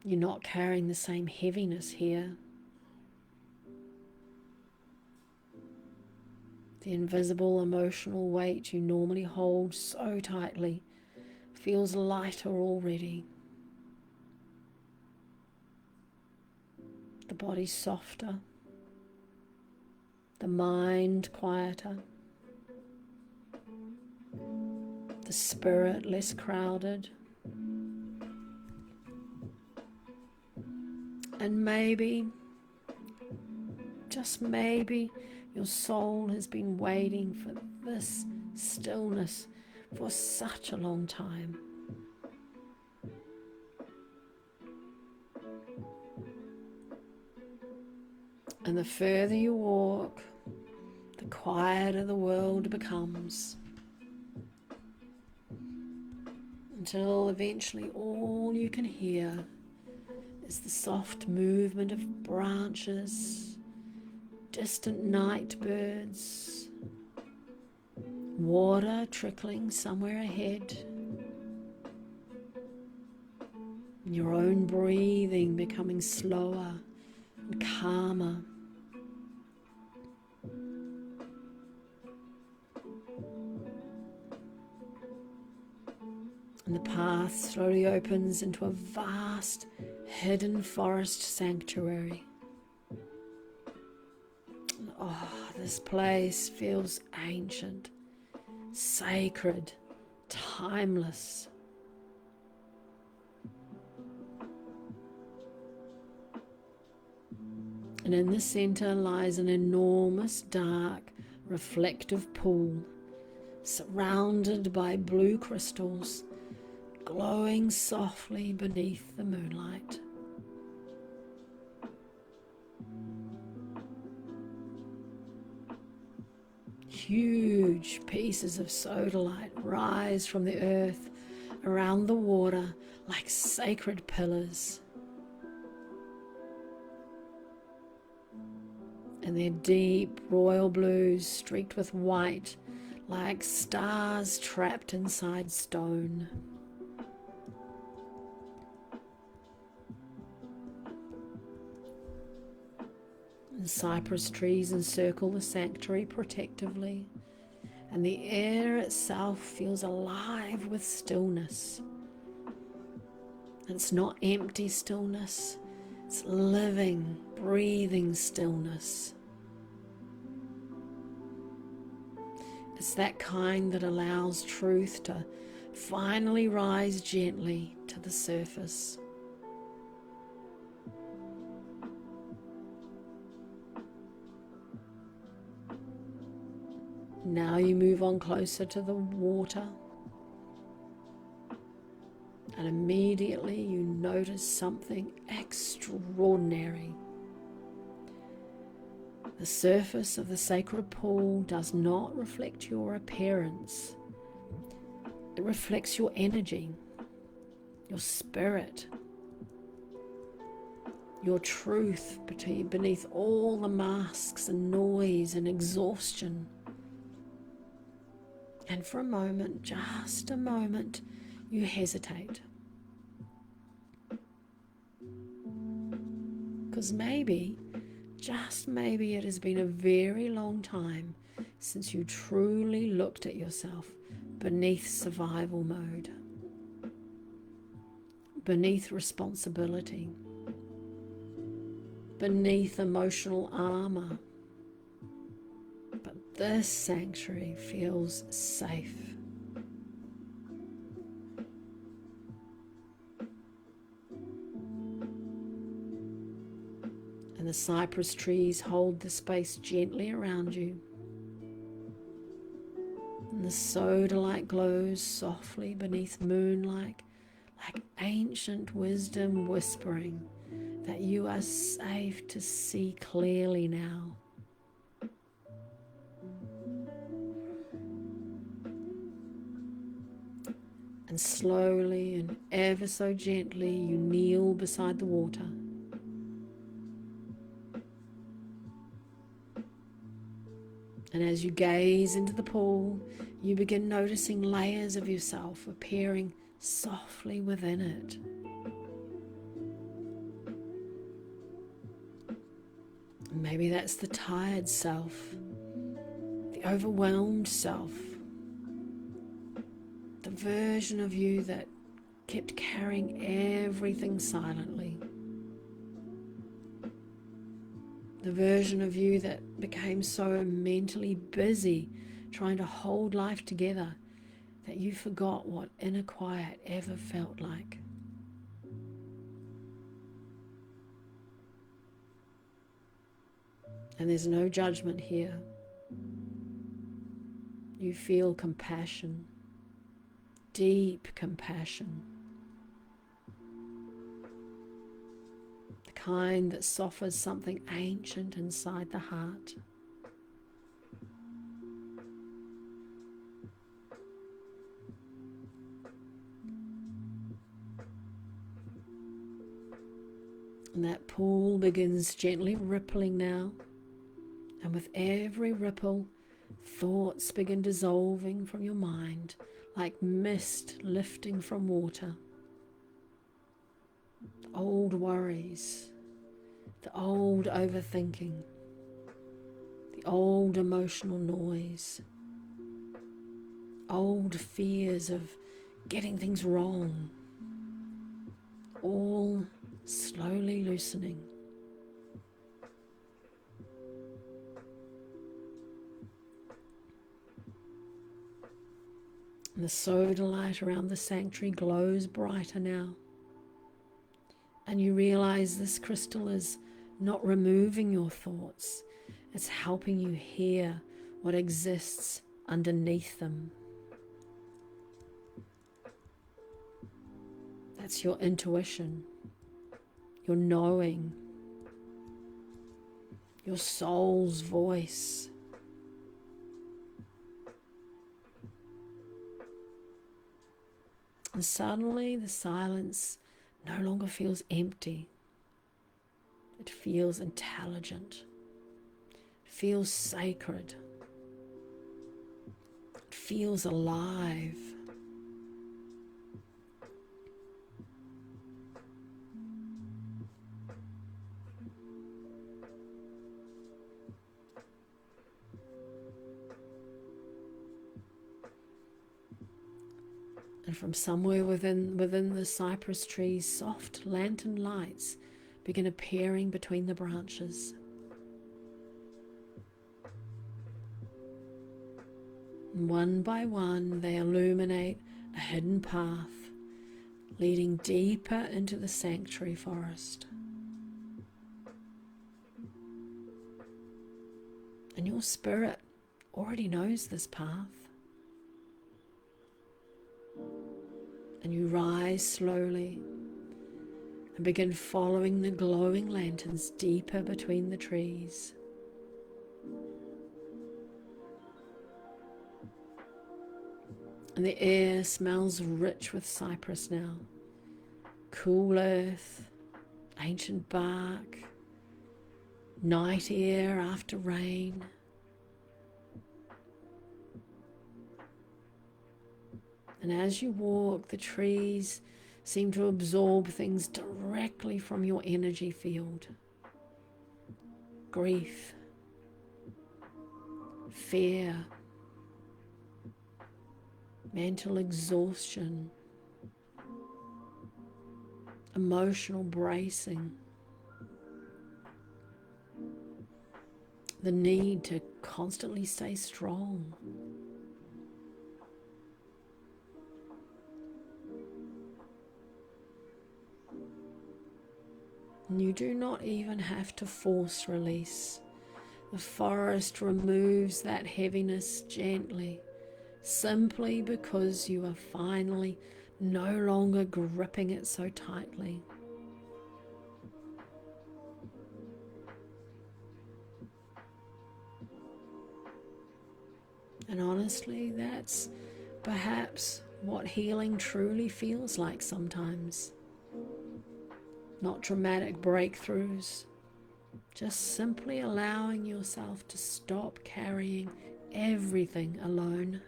You're not carrying the same heaviness here. The invisible emotional weight you normally hold so tightly feels lighter already. The body softer, the mind quieter, the spirit less crowded. And maybe, just maybe, your soul has been waiting for this stillness for such a long time. And the further you walk, the quieter the world becomes, until eventually all you can hear is the soft movement of branches, distant night birds, water trickling somewhere ahead, and your own breathing becoming slower and calmer. And the path slowly opens into a vast, hidden forest sanctuary. This place feels ancient, sacred, timeless. And in the center lies an enormous, dark, reflective pool, surrounded by blue crystals, glowing softly beneath the moonlight. Huge pieces of sodalite rise from the earth around the water like sacred pillars. And their deep royal blues streaked with white, like stars trapped inside stone. And cypress trees encircle the sanctuary protectively, and the air itself feels alive with stillness. It's not empty stillness, it's living, breathing stillness. It's that kind that allows truth to finally rise gently to the surface. Now you move on closer to the water, and immediately you notice something extraordinary. The surface of the sacred pool does not reflect your appearance. It reflects your energy, your spirit, your truth beneath all the masks and noise and exhaustion. And for a moment, just a moment, you hesitate. Because maybe, just maybe, it has been a very long time since you truly looked at yourself beneath survival mode, beneath responsibility, beneath emotional armor. But this sanctuary feels safe. And the cypress trees hold the space gently around you. And the sodalite glows softly beneath moonlight, like ancient wisdom whispering that you are safe to see clearly now. And slowly and ever so gently you kneel beside the water. And as you gaze into the pool, you begin noticing layers of yourself appearing softly within it. Maybe that's the tired self, the overwhelmed self, the version of you that kept carrying everything silently. The version of you that became so mentally busy trying to hold life together that you forgot what inner quiet ever felt like. And there's no judgment here. You feel compassion, deep compassion. The kind that softens something ancient inside the heart. And that pool begins gently rippling now. And with every ripple, thoughts begin dissolving from your mind like mist lifting from water. The old worries, the old overthinking, the old emotional noise, old fears of getting things wrong, all slowly loosening. And the sodalite around the sanctuary glows brighter now. And you realize this crystal is not removing your thoughts. It's helping you hear what exists underneath them. That's your intuition, your knowing, your soul's voice. And suddenly the silence no longer feels empty. It feels intelligent. It feels sacred. It feels alive. And from somewhere within the cypress trees, soft lantern lights begin appearing between the branches. And one by one, they illuminate a hidden path leading deeper into the sanctuary forest. And your spirit already knows this path. And you rise slowly and begin following the glowing lanterns deeper between the trees. And the air smells rich with cypress now. Cool earth, ancient bark, night air after rain. And as you walk, the trees seem to absorb things directly from your energy field. Grief, fear, mental exhaustion, emotional bracing, the need to constantly stay strong. You do not even have to force release. The forest removes that heaviness gently, simply because you are finally no longer gripping it so tightly. And honestly, that's perhaps what healing truly feels like sometimes. Not dramatic breakthroughs, just simply allowing yourself to stop carrying everything alone.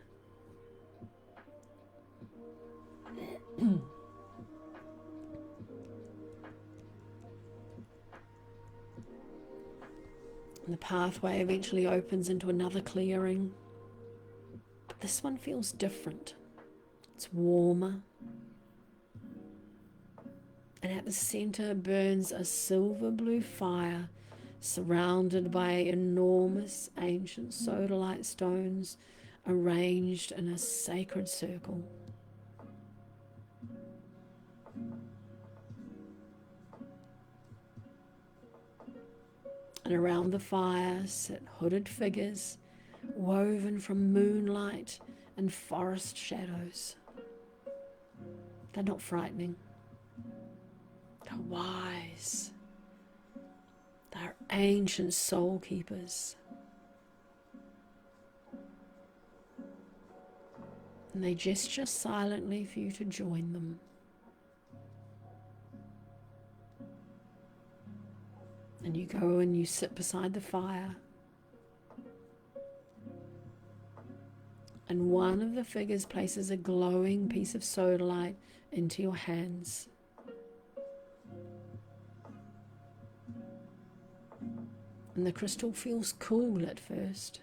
And the pathway eventually opens into another clearing, but this one feels different. It's warmer. And at the center burns a silver blue fire surrounded by enormous ancient sodalite stones arranged in a sacred circle. And around the fire sit hooded figures woven from moonlight and forest shadows. They're not frightening. They're wise. They're ancient soul keepers. And they gesture silently for you to join them. And you go and you sit beside the fire. And one of the figures places a glowing piece of sodalite into your hands. And the crystal feels cool at first,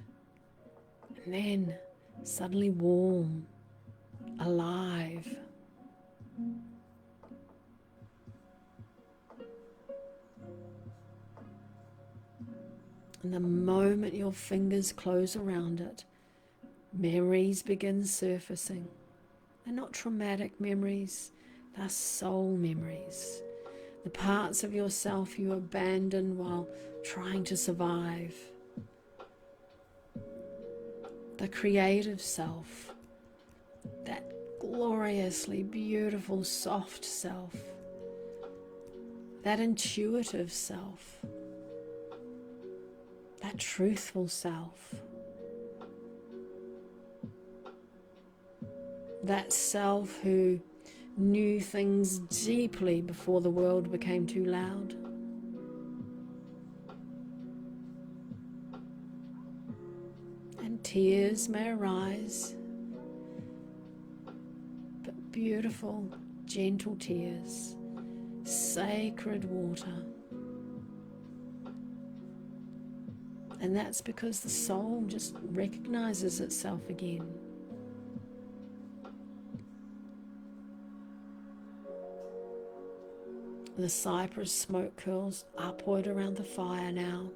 and then suddenly warm, alive. And the moment your fingers close around it, memories begin surfacing. They're not traumatic memories, they're soul memories. The parts of yourself you abandoned while trying to survive. The creative self, that gloriously beautiful, soft self, that intuitive self, that truthful self, that self who knew things deeply before the world became too loud. And tears may arise, but beautiful, gentle tears, sacred water. And that's because the soul just recognizes itself again. The cypress smoke curls upward around the fire now,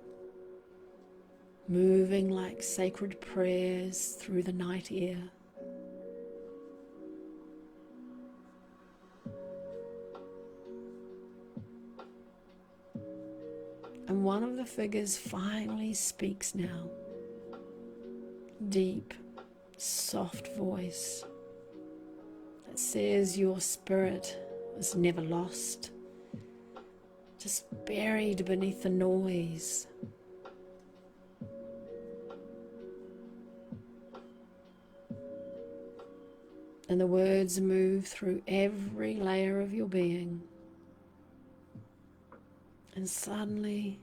moving like sacred prayers through the night air. And one of the figures finally speaks now. Deep, soft voice that says your spirit was never lost, just buried beneath the noise. And the words move through every layer of your being. And suddenly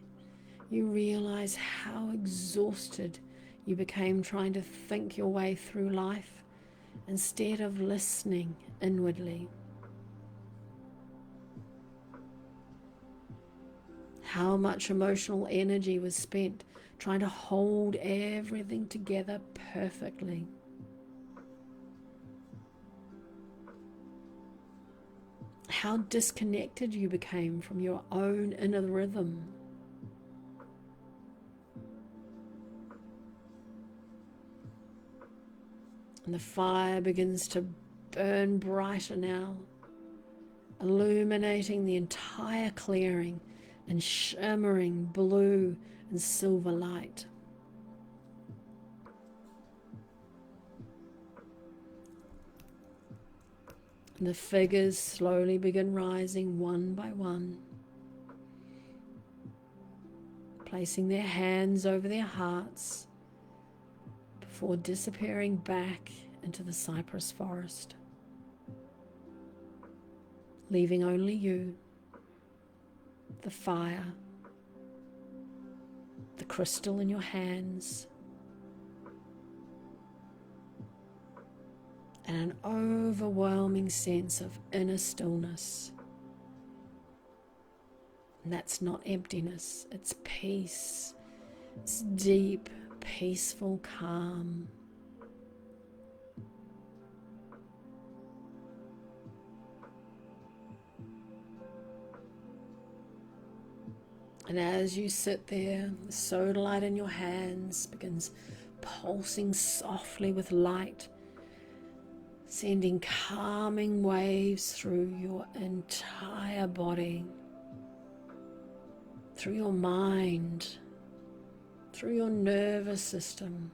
you realize how exhausted you became trying to think your way through life instead of listening inwardly. How much emotional energy was spent trying to hold everything together perfectly. How disconnected you became from your own inner rhythm. And the fire begins to burn brighter now, illuminating the entire clearing in shimmering blue and silver light. And the figures slowly begin rising one by one, placing their hands over their hearts before disappearing back into the cypress forest, leaving only you, the fire, the crystal in your hands, and an overwhelming sense of inner stillness. And that's not emptiness, it's peace. It's deep, peaceful calm. And as you sit there, the sodalite in your hands begins pulsing softly with light, sending calming waves through your entire body, through your mind, through your nervous system,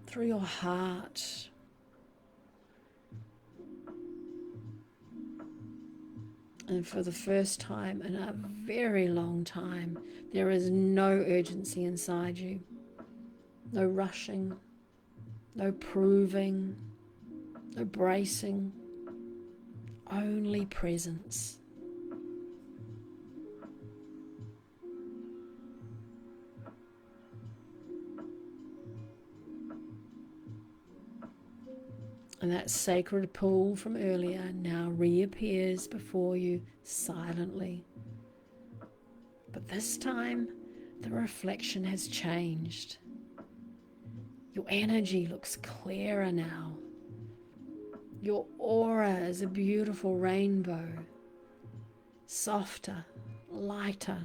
through your heart. And for the first time in a very long time, there is no urgency inside you, no rushing, no proving, no bracing, only presence. And that sacred pool from earlier now reappears before you silently. But this time, the reflection has changed. Your energy looks clearer now. Your aura is a beautiful rainbow, softer, lighter,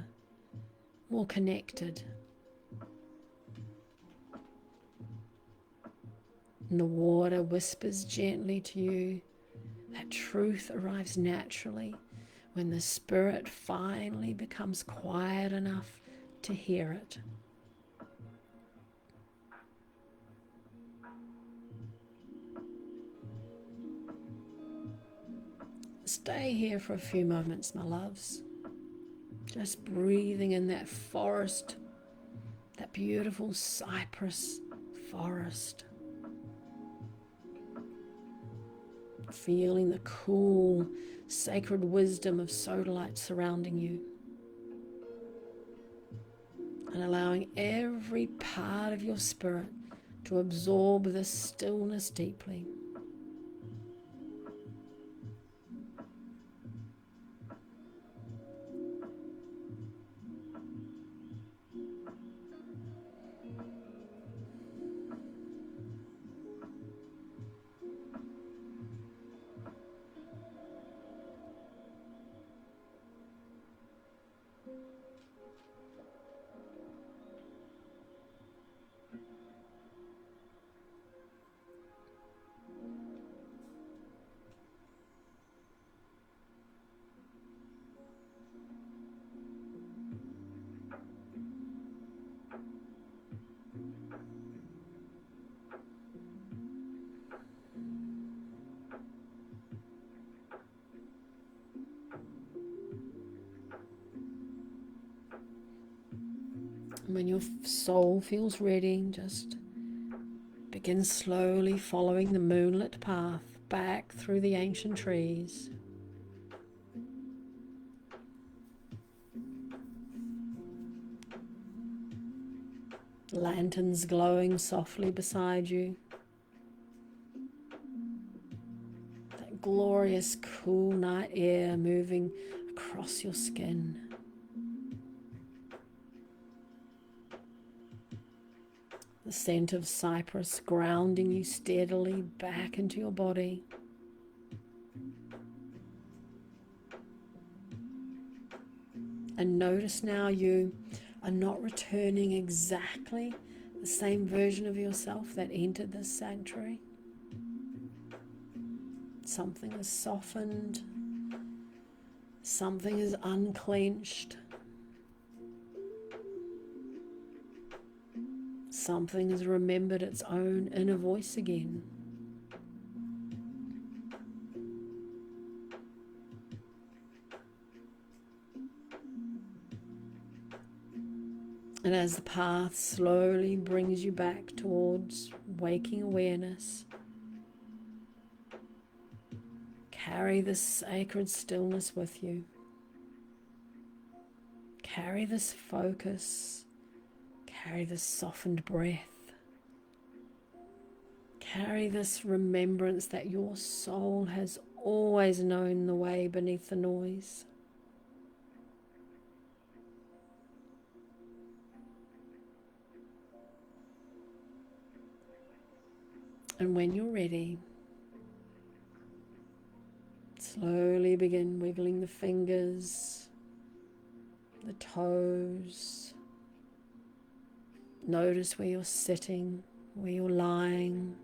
more connected. And the water whispers gently to you. That truth arrives naturally when the spirit finally becomes quiet enough to hear it. Stay here for a few moments, my loves. Just breathing in that forest, that beautiful cypress forest. Feeling the cool, sacred wisdom of sodalite surrounding you. And allowing every part of your spirit to absorb this stillness deeply. When your soul feels ready, just begin slowly following the moonlit path back through the ancient trees. Lanterns glowing softly beside you. That glorious cool night air moving across your skin. The scent of cypress grounding you steadily back into your body. And notice now you are not returning exactly the same version of yourself that entered this sanctuary. Something is softened. Something is unclenched. Something has remembered its own inner voice again. And as the path slowly brings you back towards waking awareness, carry this sacred stillness with you. Carry this focus. Carry this softened breath. Carry this remembrance that your soul has always known the way beneath the noise. And when you're ready, slowly begin wiggling the fingers, the toes. Notice where you're sitting, where you're lying.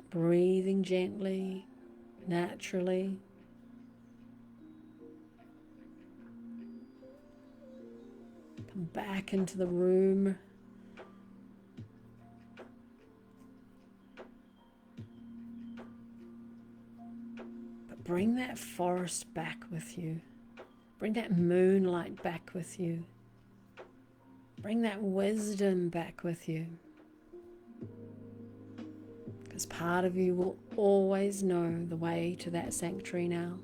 Breathing gently, naturally. Come back into the room. But bring that forest back with you. Bring that moonlight back with you. Bring that wisdom back with you. Because part of you will always know the way to that sanctuary now.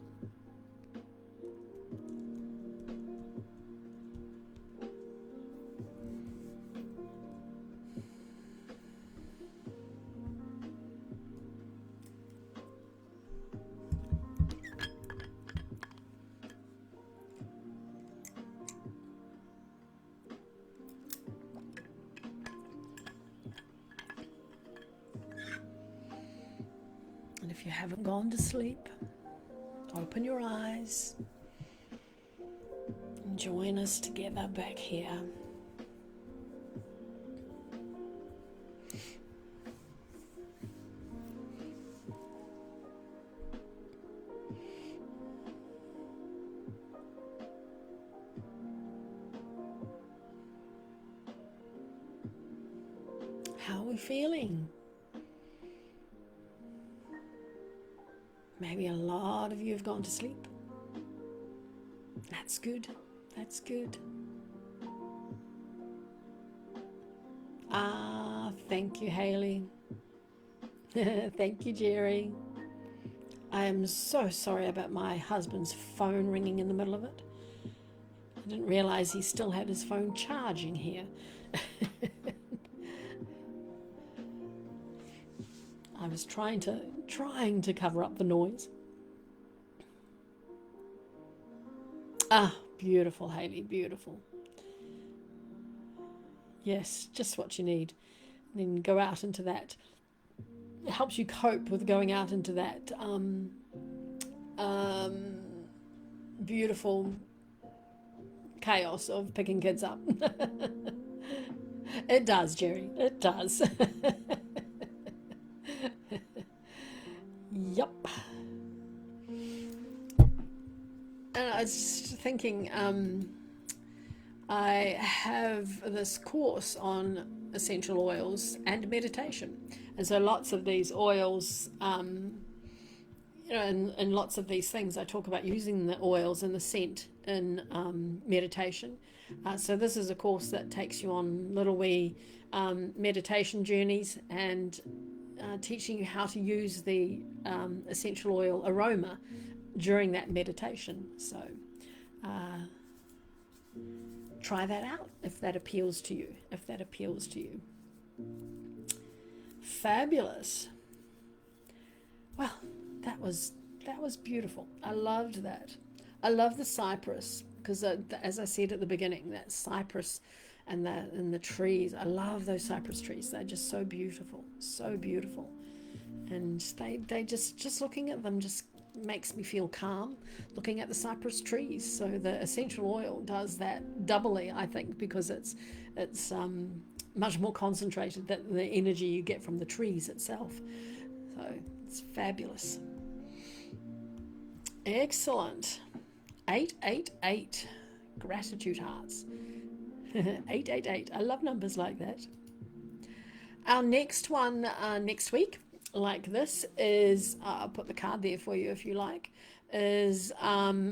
And if you haven't gone to sleep, open your eyes and join us together back here. we feeling? Maybe a lot of you have gone to sleep. That's good. That's good. Thank you, Haley. Thank you, Jerry. I am so sorry about my husband's phone ringing in the middle of it. I didn't realize he still had his phone charging here. I was trying to cover up the noise. Beautiful, Haley, beautiful. Yes, just what you need. And then go out into that. It helps you cope with going out into that beautiful chaos of picking kids up. It does, Jerry. It does. Yup. And I was just thinking, I have this course on essential oils and meditation, and so lots of these oils, and lots of these things I talk about using the oils and the scent in meditation. So this is a course that takes you on little wee meditation journeys and teaching you how to use the essential oil aroma during that meditation. So try that out if that appeals to you. Fabulous. Well, that was beautiful. I loved that. I love the cypress because, as I said at the beginning, that cypress and the trees. I love those cypress trees. They're just so beautiful, and they just looking at them just makes me feel calm. Looking at the cypress trees, so the essential oil does that doubly, I think, because it's much more concentrated than the energy you get from the trees itself. So it's fabulous. Excellent. 888 gratitude hearts. 888. I love numbers like that. Our next one next week, like this, is I'll put the card there for you if you like, is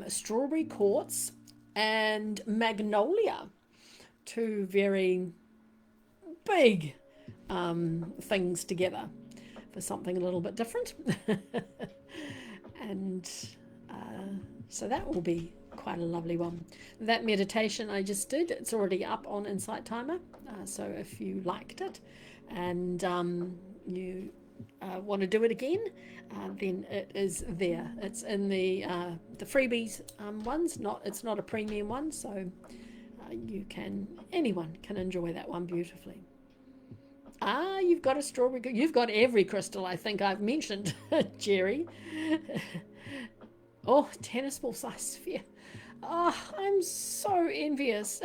strawberry quartz and magnolia. Two very big things together for something a little bit different. And so that will be quite a lovely one. That meditation I just did, it's already up on Insight Timer, so if you liked it and you want to do it again, then it is there. It's in the freebies ones. It's not a premium one, so anyone can enjoy that one beautifully. You've got a strawberry. You've got every crystal I think I've mentioned, Jerry. Oh, tennis ball size sphere. Oh, I'm so envious.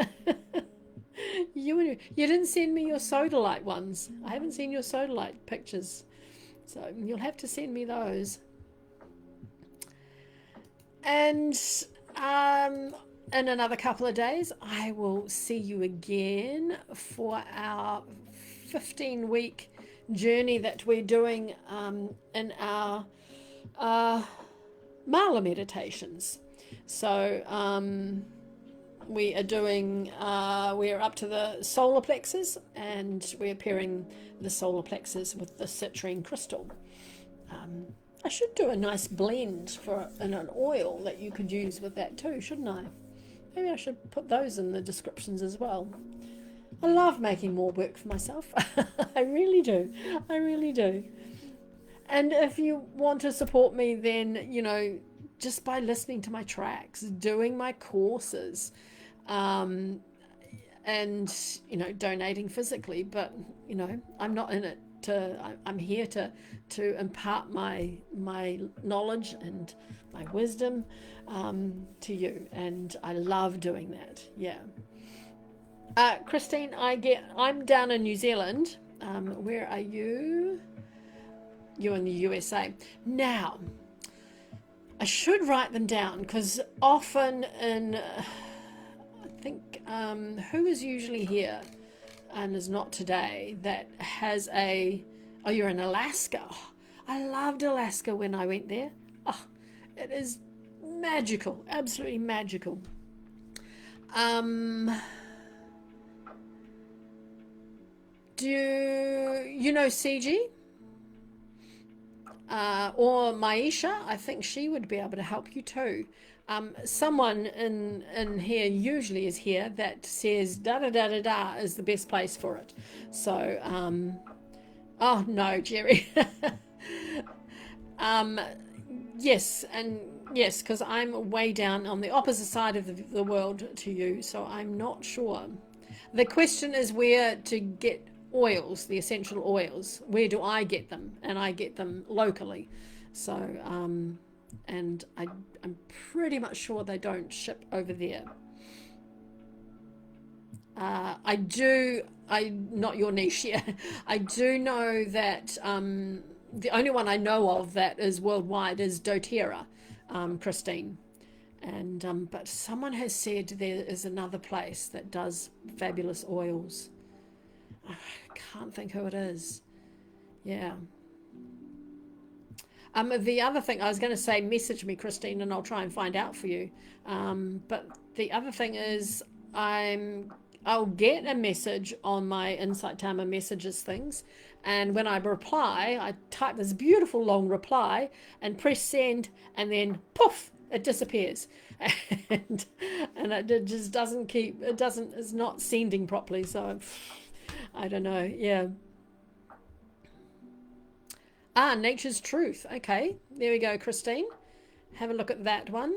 You didn't send me your Sodalite ones. I haven't seen your Sodalite pictures, so you'll have to send me those. And in another couple of days, I will see you again for our 15-week journey that we're doing in our Mala meditations. So we are doing, we're up to the solar plexus, and we're pairing the solar plexus with the citrine crystal. I should do a nice blend in an oil that you could use with that too, shouldn't I? Maybe I should put those in the descriptions as well. I love making more work for myself. I really do. And if you want to support me, then, just by listening to my tracks, doing my courses, and, donating physically. But, I'm not in it I'm here to impart my knowledge and my wisdom to you. And I love doing that. Yeah. Christine, I'm down in New Zealand. Where are you? You're in the USA. Now, I should write them down because often I think, who is usually here? and is not today, that has a, oh, you're in Alaska. Oh, I loved Alaska when I went there. Oh, it is magical, absolutely magical. Do you know CG? Or Maisha? I think she would be able to help you too. Someone in here usually is here that says da da da da da is the best place for it. So, oh no, Jerry. Yes, and yes, because I'm way down on the opposite side of the world to you, so I'm not sure. The question is where to get oils, the essential oils. Where do I get them? And I get them locally. So, and I'm pretty much sure they don't ship over there. Not your niche, yeah. I do know that the only one I know of that is worldwide is doTERRA, Christine. And but someone has said there is another place that does fabulous oils. I can't think who it is. Yeah. The other thing I was going to say, message me, Christine, and I'll try and find out for you. But the other thing is, I'll get a message on my Insight Timer messages things, and when I reply, I type this beautiful long reply and press send, and then poof, it disappears, and it just doesn't keep. It doesn't. It's not sending properly. So I don't know. Yeah. Ah, Nature's Truth. Okay, there we go, Christine. Have a look at that one.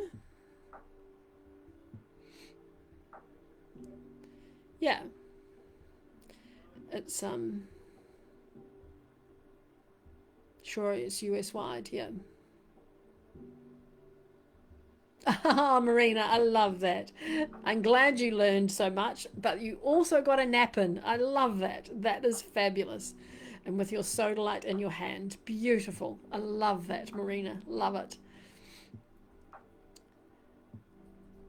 Yeah. It's sure it's US wide, yeah. Oh, Marina, I love that. I'm glad you learned so much, but you also got a nap in. I love that. That is fabulous. And with your sodalite in your hand. Beautiful. I love that, Marina. Love it.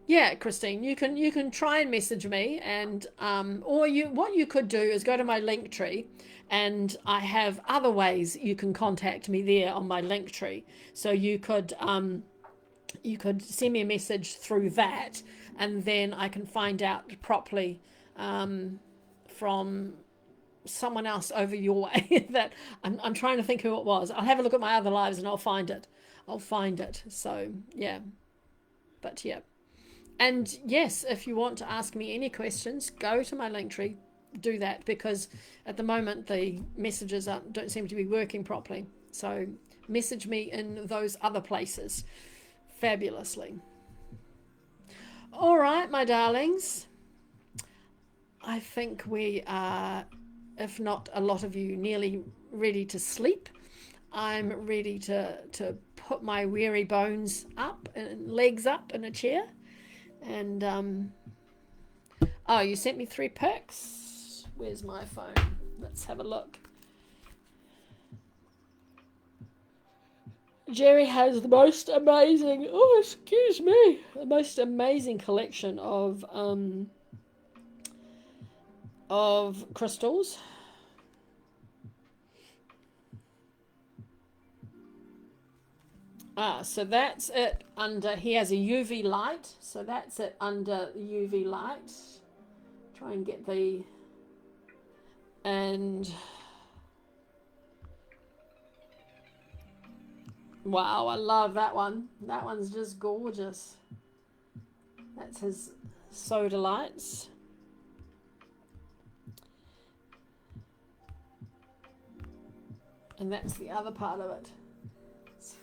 Yeah, Christine, you can try and message me, and or you what you could do is go to my link tree, and I have other ways you can contact me there on my link tree. So you could send me a message through that, and then I can find out properly from someone else over your way. That I'm trying to think who it was. I'll have a look at my other lives and I'll find it. I'll find it. So yeah, but yeah. And yes, if you want to ask me any questions, go to my link tree. Do that, because at the moment the messages don't seem to be working properly. So message me in those other places fabulously. All right, my darlings. I think we are, if not a lot of you, nearly ready to sleep. I'm ready to put my weary bones up and legs up in a chair. And oh, you sent me 3 pics. Where's my phone? Let's have a look. Jerry has the most amazing, oh excuse me, the most amazing collection of crystals. So that's it under, he has a UV light, so that's it under the UV light. Try and get the, and wow, I love that one. That one's just gorgeous. That's his Sodalites. And that's the other part of it. It's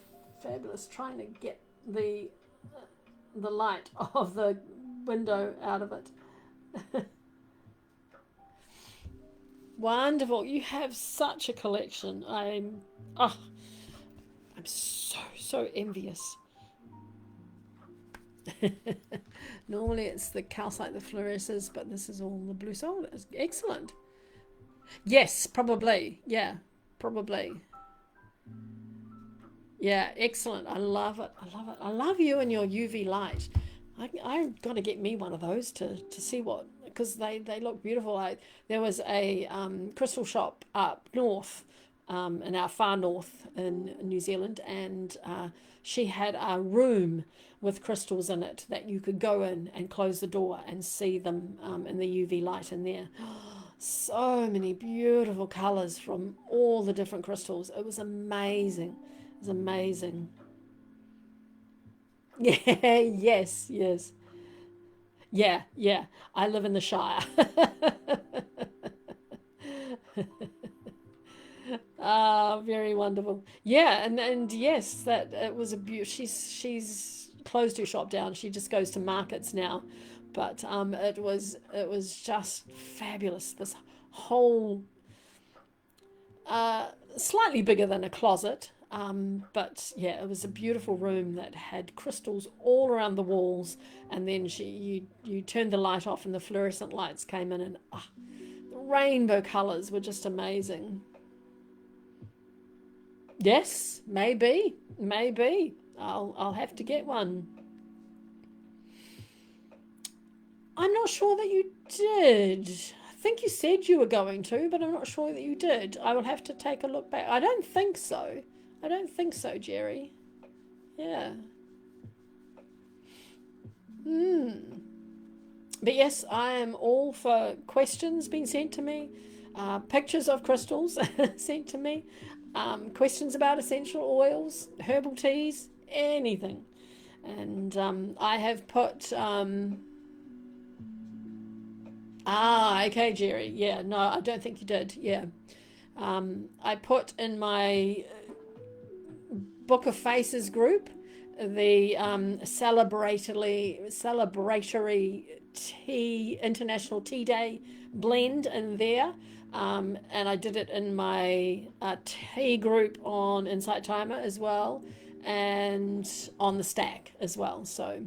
fabulous. Trying to get the light of the window out of it. Wonderful. You have such a collection. I'm so envious. Normally it's the calcite that fluoresces, but this is all the blue soul. Excellent. Yes, probably. Yeah, probably. Yeah, excellent. I love it. I love it. I love you and your UV light. I've got to get me one of those to see what because they look beautiful. There was a crystal shop up north, in our far north in New Zealand, and she had a room with crystals in it that you could go in and close the door and see them in the UV light in there. So many beautiful colors from all the different crystals. It was amazing. It was amazing. Yeah, yes, yes. Yeah, yeah. I live in the Shire. Ah, very wonderful. Yeah, and yes, that it was a beauty. She's closed her shop down. She just goes to markets now, but it was just fabulous. This whole slightly bigger than a closet. But yeah, it was a beautiful room that had crystals all around the walls, and then you turned the light off, and the fluorescent lights came in, and the rainbow colors were just amazing. Yes, maybe, maybe. I'll have to get one. I'm not sure that you did. I think you said you were going to, but I'm not sure that you did. I will have to take a look back. I don't think so. I don't think so, Jerry. Yeah. But yes, I am all for questions being sent to me, pictures of crystals sent to me, questions about essential oils, herbal teas, anything. And I have put. Okay, Jerry. Yeah, no, I don't think you did. Yeah. I put in my Book of Faces group the celebratory tea International Tea Day blend in there, and I did it in my tea group on Insight Timer as well, and on the stack as well. So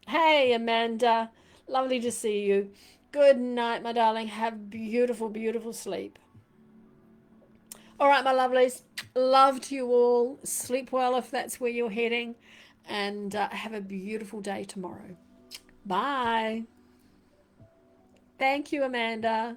hey, Amanda, lovely to see you. Good night, my darling. Have beautiful, beautiful sleep. All right, my lovelies. Love to you all. Sleep well if that's where you're heading. And have a beautiful day tomorrow. Bye. Thank you, Amanda.